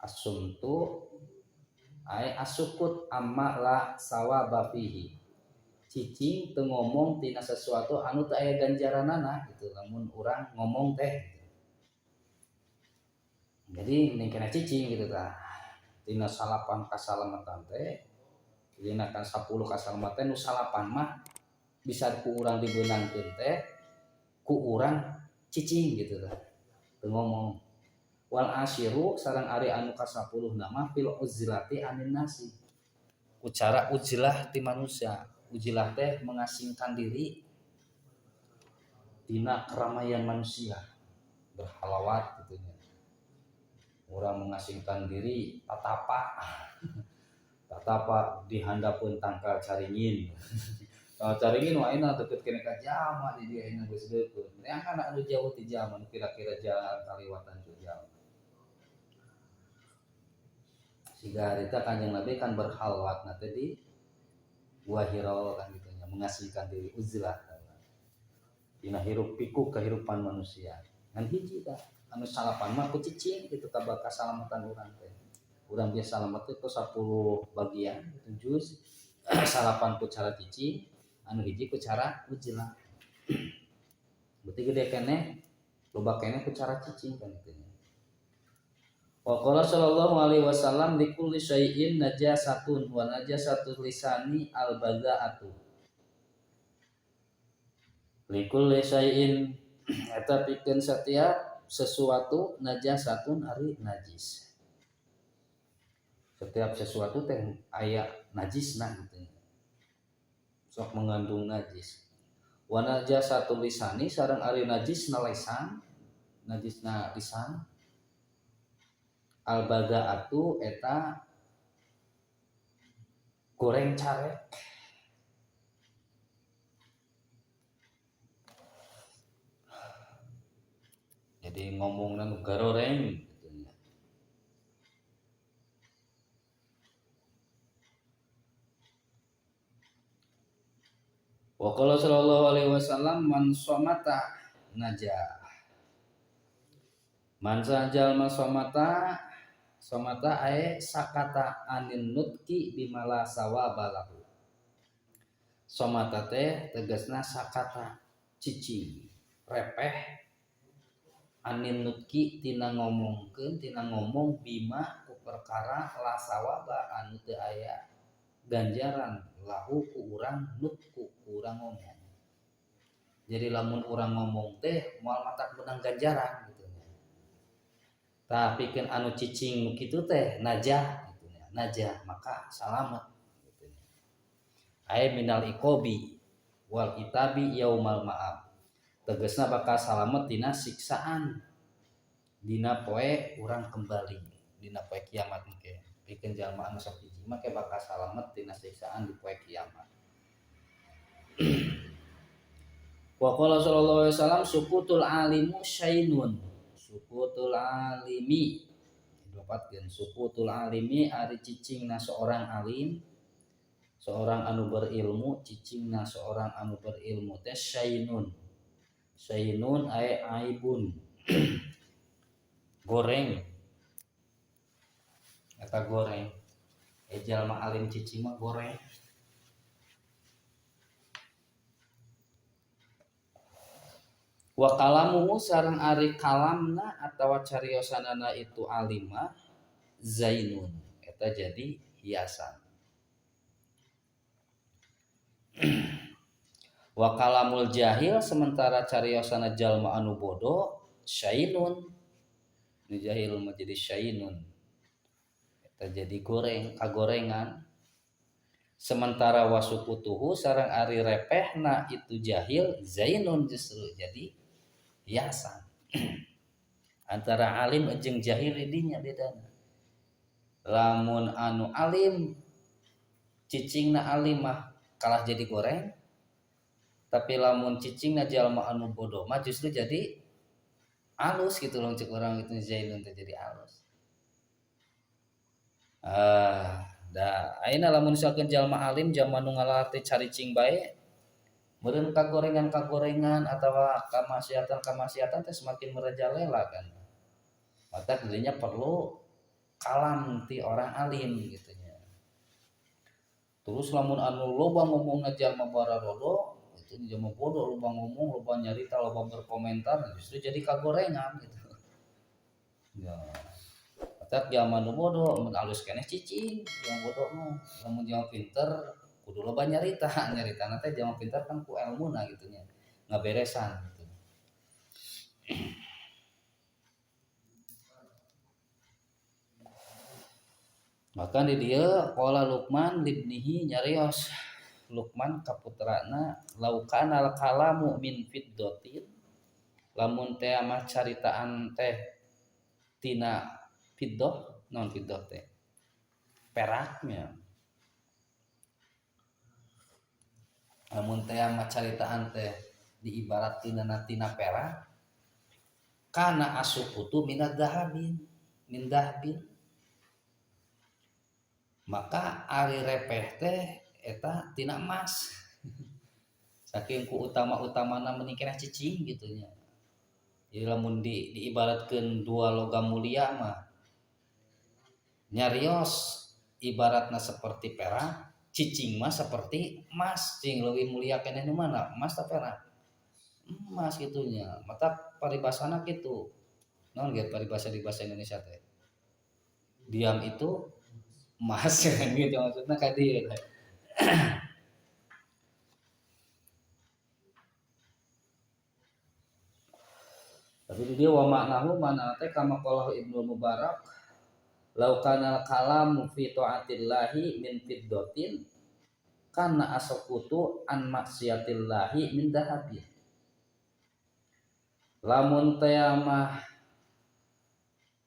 Asumtu ay asukut amma la sawaba fihi. Cicing teu ngomong tina sesuatu anu teu aya ganjaranana gitu lamun urang ngomong teh. Jadi ning kana cicing gitu tah. Tina salapan kasalamatan teh dina kan 10 kasalamatan nu salapan mah bisa ku urang dibeunangkeun teh ku urang cicing gitu tah. Teu ngomong. Wal asyiru sareng ari anu ka-10 nama fil uzlati anin nasi. Ku cara uzlah ti manusia. Uzlah teh mengasingkan diri dina keramaian manusia. Berhalawat gitu nya. Urang mengasingkan diri tatapa. Tatapa dihandapeun tangkal caringin. Caringin mah ayeuna deukeut keneh ka jama di dieu ayeuna geus deukeut. Yang kana anu jauh ti jama kira-kira jalan kaliwatan tu jama. Siga harita kanjeng Nabi kan berhalwat nanti di Gua Hira kan gitu nya mengasingkan diri uzlah dina hirup pikuk kehidupan manusia. Ngan hiji tah anu salapan mah ku cicing kitu ka kasalamatan urang teh. Urang biasa salamet teh ku 10 bagian gitu juz. Salapan ku cara cicing, anu hiji ku cara uzlah. Berarti gede keneh loba keneh ku cara cicing kan gitu nya. Wa qala sallallahu alaihi wasallam likulli syai'in najasatun wa najasatul lisani al-bada'atu. Likulli syai'in eta pikeun setiap sesuatu najasatun ari najis. Setiap sesuatu teh aya najisna gitu. Sok mengandung najis. Wa najasatul lisani sareng ari najisna lisan, najisna lisan. Al-bada'atu eta goreng carek. Jadi ngomongna nu garoreng gitu. Wa qala sallallahu alaihi wasallam man somata najah. Man sajal masomata somata ae sakata anin nutki bimala sawabalahu. Somata teh tegasna sakata cicing repeh anin nutki tina ngomongkeun tina ngomong bima ku perkara la sawaba anu teu aya ganjaran lahu ku urang nutku ku urang ngomong. Jadi lamun urang ngomong teh moal matak menang ganjaran gitu nya. Tapi kan anu cicing kitu teh najah gitu nya. Najah maka salamet gitu nya. Ai minal iqobi wal itabi yaumal ma'ab. Tegasna bakal salamet dina siksaan dina poe urang kembali dina poe kiamat engke. Pikeun jalma anu sok hiji make bakal salamet dina siksaan di poe kiamat. Wa qala sallallahu alaihi wasallam sukutul alimu syainun. Sukutul alimi dapatkeun sukutul alimi ari cicingna seorang alim, seorang anu berilmu, cicingna seorang anu berilmu teh syainun. Syainun ay aibun. Goreng. Eta goreng. Jalma alim cicing mah goreng. Wa kalamu sareng ari kalamna atawa cariosanana itu alimah zainun eta jadi hiasan. Wa kalamul jahil sementara cariosana jalma anu bodoh syainun. Nu jahil mah jadi syainun. Eta jadi goreng kagorengan. Sementara wasukutuhu sareng ari repehna itu jahil zainun justru jadi hiasan. Antara alim jeung jahil dinya bedana. Lamun anu alim cicingna alim mah kalah jadi goreng. Tapi lamun cicingna jalma anu bodoh mah justru jadi alus gitu loh cek orang itu zainun jadi alus. Ayeuna lamun misalkeun jalma alim jalma nu ngalar teh caricing bae meureun kagorengan atawa kamaksiatan teh semakin merajalela kan. Maka dirinya perlu kalam ti orang alim gitu nya. Terus lamun anu loba ngomongna jalma bararodo, itu jalma bodoh loba ngomong, loba nyarita, loba berkomentar justru jadi kagorengan gitu. Ya. Matak jalma nu bodoh mun alus keneh cicing, jalma bodoh mah. Lamun jalma pinter kudu loba nyarita teh jalma pintar kan ku elmuna gitu nya. Ngaberesan gitu. Maka di dia qala Luqman libnihi nyarios Luqman ka putrana laukana al kalamu min fiddatin lamun teh mah caritaan teh tina fiddah non fiddah teh peraknya lamun teh mah caritaan teh diibarat tina perak kana asukutu minad dahabin min dahabin maka ari repeh teh eta tina emas saking ku utama-utamana mending keneh cicing gitu nya. Jadi lamun diibaratkeun dua logam mulia mah nyarios ibaratna seperti perak, cicing mah seperti emas. Cing leuwih mulia keneh nu mana? Emas ta perak? Emas gitu nya. Mata paribasana kitu. Naon ge paribasa di bahasa Indonesia teh? Diam itu emas gitu maksudnya ka dieu. Tapi dia wa maknahu mana teh kama qala Ibnu Mubarak law kana kalamu fi taatillahi min fiddatin kana asakutu an maksiatillahi min dahabin. Lamun teh mah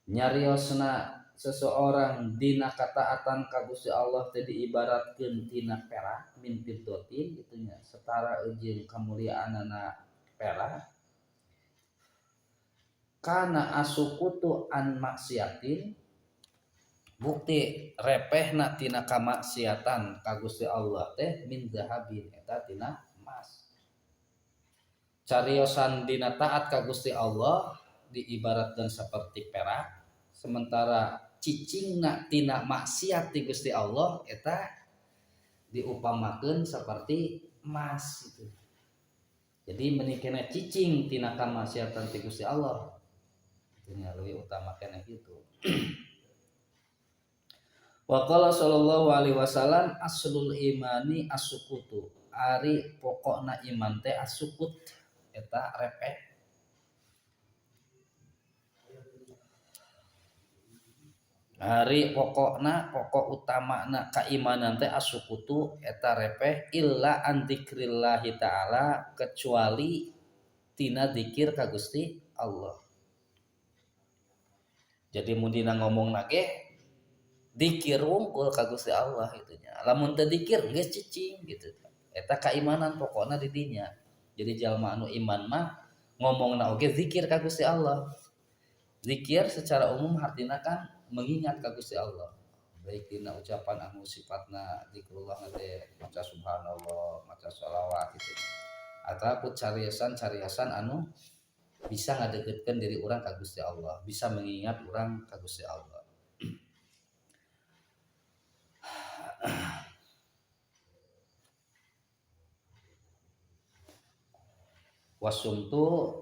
nyariosna seseorang dina kataatan ka Gusti Allah teh diibaratkeun tina perak min fiddatin kitu nya setara jeung kamuliaanna perak kana asukutu an maksiatin bukti repehna tina kamaksiatan ka Gusti Allah teh min zahabin eta tina emas cariosan dina taat ka Gusti Allah diibaratkan seperti perak, sementara cicingna tina maksiat ti Gusti Allah eta diupamakeun seperti emas gitu. Jadi menikena cicing tina kamaksiatan ti Gusti Allah itunya lebih utama kena gitu. Wa qala sallallahu alaihi wasallam aslul imani as-sukutu. Ari pokokna iman teh as-sukut eta repeh. Ari pokokna pokok utamana kaimanan teh as-sukutu eta repeh illa an dzikrillahi taala kecuali tina dzikir ka Gusti Allah. Jadi mun dina ngomong nage dikir wungkul ka Gusti Allah itunya. Lamun teu dikir geus cicing gitu. Eta keimanan pokokna di dinya. Jadi jalma anu iman mah ngomongna oge zikir ka Gusti Allah. Zikir secara umum artina kan mengingat ka Gusti Allah. Baik dina ucapan anu sifatna zikrullah teh maca subhanallah, maca sholawat gitu. Ataupun cariasan anu bisa ngadegkeutkeun diri urang ka Gusti Allah, bisa mengingat urang ka Gusti Allah. Wasumtu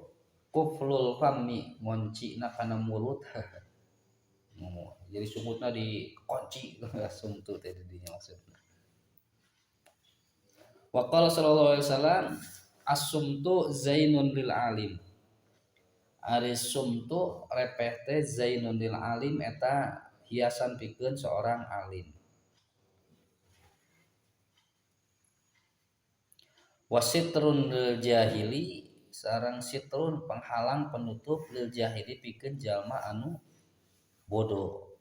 kuflul fami ngoncina kana mulut. Jadi sumutna dikunci sumtu teh dinya maksudna. Wa qala sallallahu alaihi wasallam as-sumtu zainun lil alim. Ari sumtu repeh teh zainun lil alim eta hiasan pikeun seorang alim. Wasitrun lil jahili sareng sitrun penghalang penutup lil jahili pikeun jalma anu bodoh.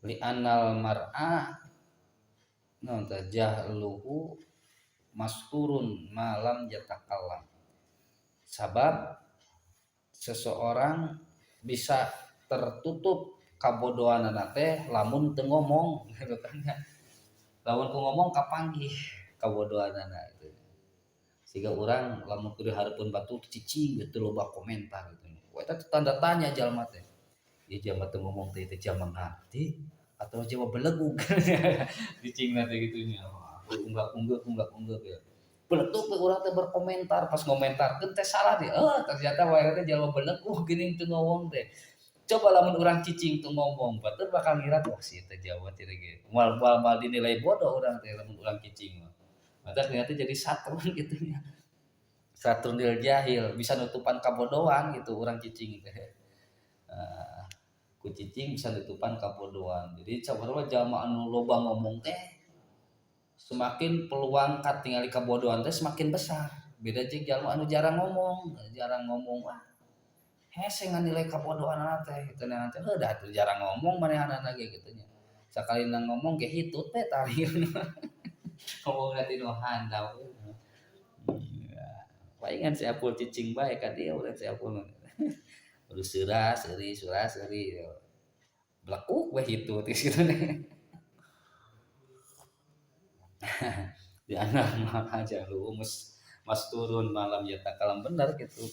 Li anal mar'a non tajahluhu maskurun malam yatakallam. Sabab seseorang bisa tertutup kabodohanana teh lamun teu ngomong gitu kan. Lamun ku ngomong kapanggih kabodohanana itu. Sehingga orang lamun kudu hareupeun batu cicing gitu loba komentar gitu. Wah eta tanda tanya jalma teh. Ieu jalma teu ngomong teh teh jalma ngarti atau jalma belegug. Cicingna teh gitunya. Unggah ya. Beletuk we urang teh berkomentar pas ngomentarkeun teh salah deh. Ternyata wae teh jalma belegug geuning teu ngomong teh. Coba lamun urang cicing tuh ngomong, batur bakal ngira wah si teh Jawa teh ge. Moal dinilai bodoh urang teh lamun urang cicing mah. Maka ternyata jadi satrun gitu ya. Satrun lil jahil, bisa nutupan kabodohan gitu urang cicing teh. Ku cicing bisa nutupan kabodohan. Jadi sabarwa jalma anu loba ngomong teh semakin peluang katingali kabodohan teh semakin besar. Beda jeung jalma anu jarang ngomong wah hese nganilai kabodohan teh gitu nya teh heuh dah jarang ngomong manehanana ge kitu nya. Sakalina ngomong ge hitut teh tari ngomong ti nu handap. Palingan si apul cicing bae ka dieu urang si apul. Udah seuri blekuk we hitut kitu nih. Di anak mah aja lu mas turun malam ya tak kalam bener gitu.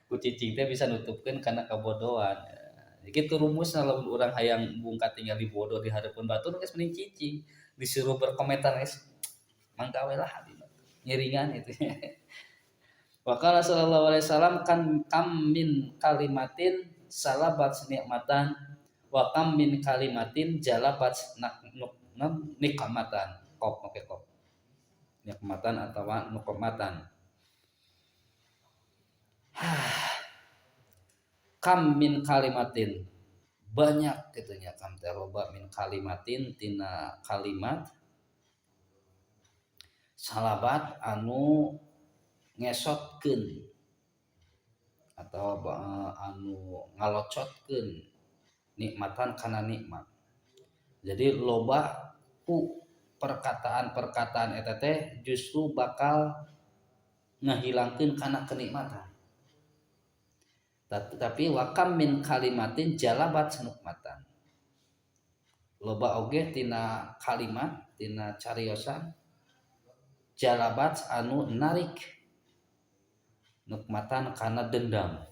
Ku cicing teh bisa nutupkeun kana kabodohan. Gitu rumusna lamun urang hayang bungkat tinggal di bodoh di hareupeun batur geus mending cicing disuruh berkomentar geus mangga we lah ngiringan itu. Wa qala sallallahu alaihi wasallam kan kam min kalimatin salabat nikmatan wa kam min kalimatin jalabat nikmatan kop make kop nikmatan atau nukomatan. Kam min kalimatin banyak gitunya kam teh loba min kalimatin tina kalimat salabat anu ngesotkeun atau anu ngalocotkeun nikmatan kana nikmat. Jadi loba ku perkataan-perkataan eta teh justru bakal ngahilangkeun kana kenikmatan. Tapi wakam min kalimatin jalabat nikmatan. loba oge tina kalimat tina cariosan jalabat anu narik nikmatan kana dendam.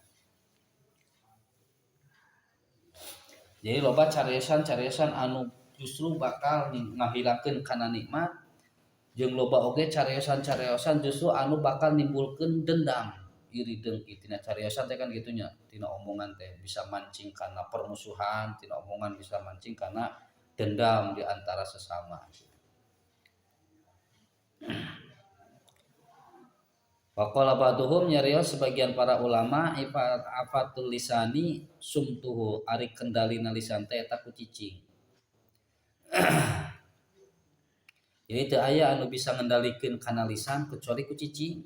Jadi loba cariosan anu justru bakal ngahilangkeun kana nikmat jeung loba oge cariosan justru anu bakal nimbulkeun dendam iri dengki. Tina cariosan teh kan gitunya, tina omongan teh bisa mancing kana permusuhan, tina omongan bisa mancing kana dendam di antara sesama. Waqala ba'duhum nyarios sebagian para ulama afatul lisani sumtuhu ari kendalina lisan teh eta ku cicing. Jadi teu aya anu bisa ngendalikeun kana lisan kecuali ku cicing.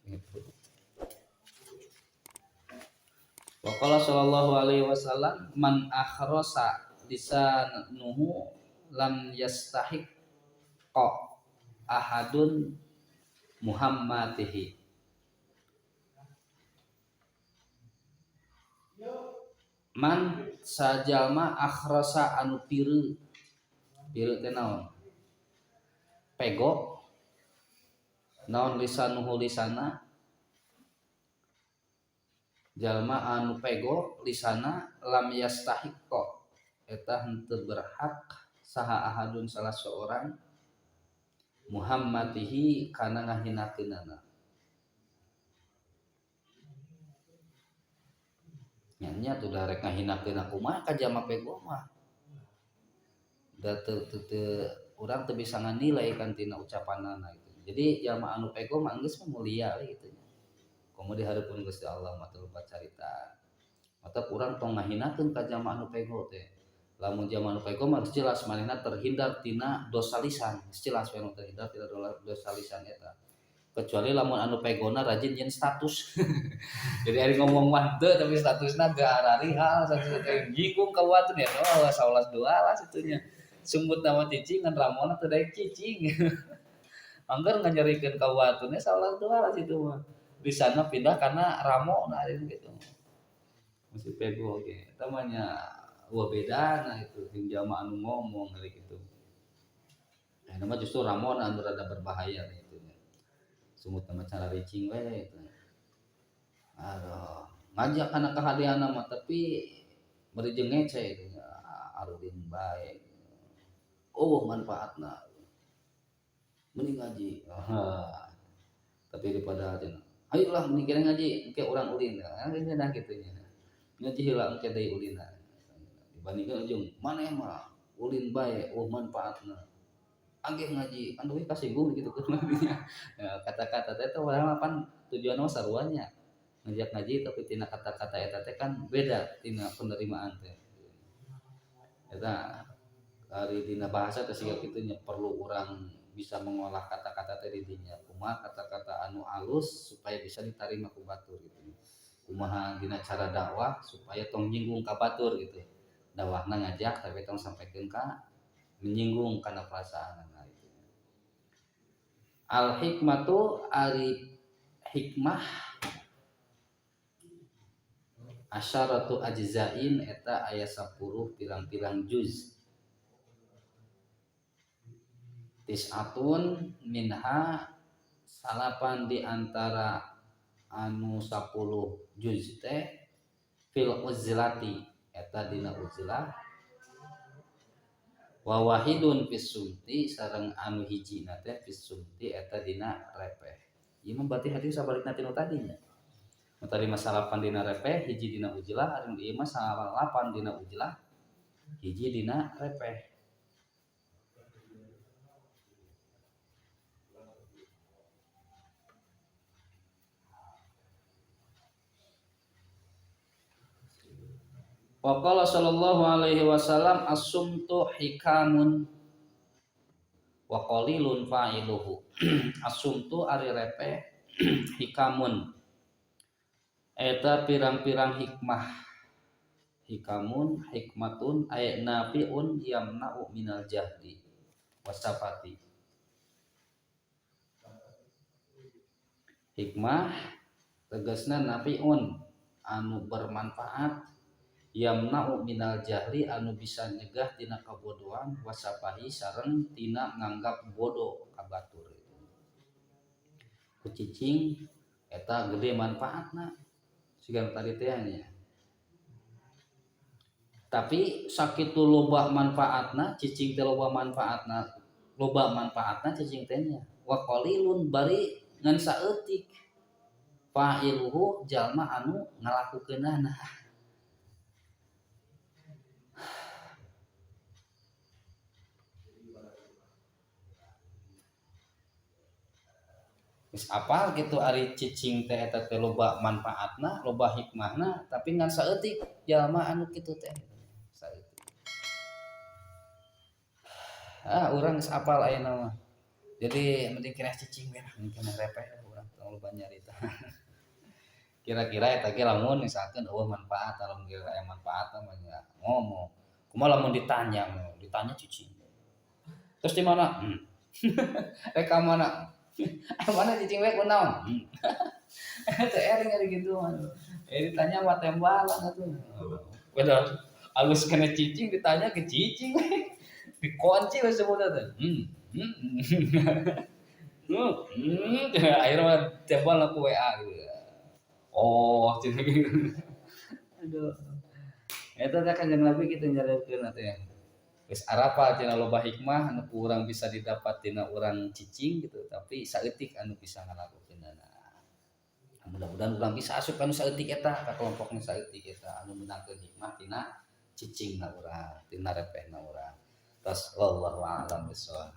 Gitu. Waqala sallallahu alaihi wasallam man akhrasa lisanuhu lam yastahiq ahadun muhammadihi. Man sajalma akhrasa anu piru teh naon? Pego naon lisanuhu lisana jalma anu pego lisana lam yastahiqqa eta henteu berhak saha ahadun salah seorang muhammadihi kana ngahinakeunana. Nya tuh da rek ngahinakeun kumaha ka jalma pego mah. Da teu urang teu bisa nganilai kan tina ucapanana gitu. Jadi jalma anu pego mah geus mulia gitu. Komo di hareupeun Gusti Allah mah teu lupa carita. Mata urang tong ngahinakeun ka jalma anu pego teh. Lamun jalma anu pego mah jelas manehna terhindar tina dosa lisan. Jelas we terhindar tina dosa lisan eta. Kecuali lamun anu pegona rajin nyen status. Jadi ari ngomong mah teu tapi statusna garari hal satu jinggung ka watun ya oh saulas dua lah situnya. Sumbut nama cicing ngan ramona teu daek cicing. Angger nganyarikeun ka watunnya saulas dua lah situ mah. Di sana pindah karena ramo nah gitu. Masih pego oke. Eta mah nya bedana itu jeung jalma anu ngomong kali gitu. Nah, nama justru ramon anu rada berbahaya gitu. Sumut nama cara ricing we itu. Aduh, ngajak kana kahadiana mah tapi beri jeung ngece itu arudin bae. Oh, manfaatna. Mending ngaji. Tapi daripada cenah. Ayolah mending kira ngaji, engke urang ulin. Nah kitu nya. Ngaji heula engke deui ulina. Dibandingkeun jeung maneh mah ulin bae, manfaatna. Angge ngaji, kan duit kasinggung gitu kan. Kata-kata teh teh urang pan tujuanna mah saruanya. Ngajak ngaji tapi tina kata-kata eta teh kan beda tina penerimaan teh. Eta ari dina bahasa teh siga kitu nya perlu urang bisa mengolah kata-kata teh di dinya. Kumaha kata-kata anu alus supaya bisa diterima ku batur gitu. Kumaha dina cara dakwah supaya tong nyinggung ka batur gitu. Dakwahna ngajak tapi tong sampaikeun ka menyinggung kana perasaan itu. Al hikmatu ari hikmah asyaratu ajzain eta aya 10 pirang-pirang juz. Tis'atun minha salapan di antara anu 10 juz teh fil uzlati eta dina uzlah wa wahidun fis sumti sareng anu hijina teh fis sumti eta dina repeh. Ieu mah berarti hadis sabalikna tinu tadinya. Tadi masalah dina repeh hiji dina uzlah anu ieu mah salapan dina uzlah hiji dina repeh. Wa qala sallallahu alaihi wasallam as-sumtu hikamun wa qalilun fa'iluhu. As-sumtu ari repeh hikamun eta pirang-pirang hikmah. Hikamun hikmatun ay nafi'un yamna'u minal jahdi wasafati. Hikmah tegasna nafi'un anu bermanfaat yamna'u minal jahli anu bisa nyegah tina kabodohan wasapahi sareng tina nganggap bodoh kabatur. Ku cicing eta gede manfaatna sigan tadi teh nya. Tapi sakitu loba manfaatna cicing teh loba manfaatna cicing teh nya. Wa qalilun bari ngan saeutik fa'iluhu jalma anu ngalakukeunana. Geus apal gitu ari cicing teh eta teh loba manfaatna, loba hikmahna, tapi ngan saeutik jalma anu kitu teh. Saeutik. Urang geus apal ayeuna mah. Jadi mending kena cicing we, mending kena repeh urang terlalu banyak nyarita. Kira-kira eta ge lamun misalkan eueuh manfaat, lamun kira aya manfaat mah nya ngomong. Kumaha lamun ditanya cicing. Terus di mana? Rek ka mana? Mana cicing we kunaon? Teh ering ari gitu mah. Ditanya mah tembalan atuh. Padahal alus kena cicing ditanya ke cicing. Dikunci we sebenarnya teh. Akhirnya mah tembal aku WA gitu. Oh, cina gitu. Aduh. Eta teh Kanjeng Nabi kitu nyareupkeun teh. Geus arapa cenah loba hikmah anu urang bisa didapat tina urang cicing gitu, tapi saeutik anu bisa ngalakukeunana. Mudah-mudahan urang bisa asup anu saeutik eta ka kelompok nu saeutik eta anu menangkeun hikmah tina cicingna urang, tina repehna urang. Tas wallahu a'lam bishawab.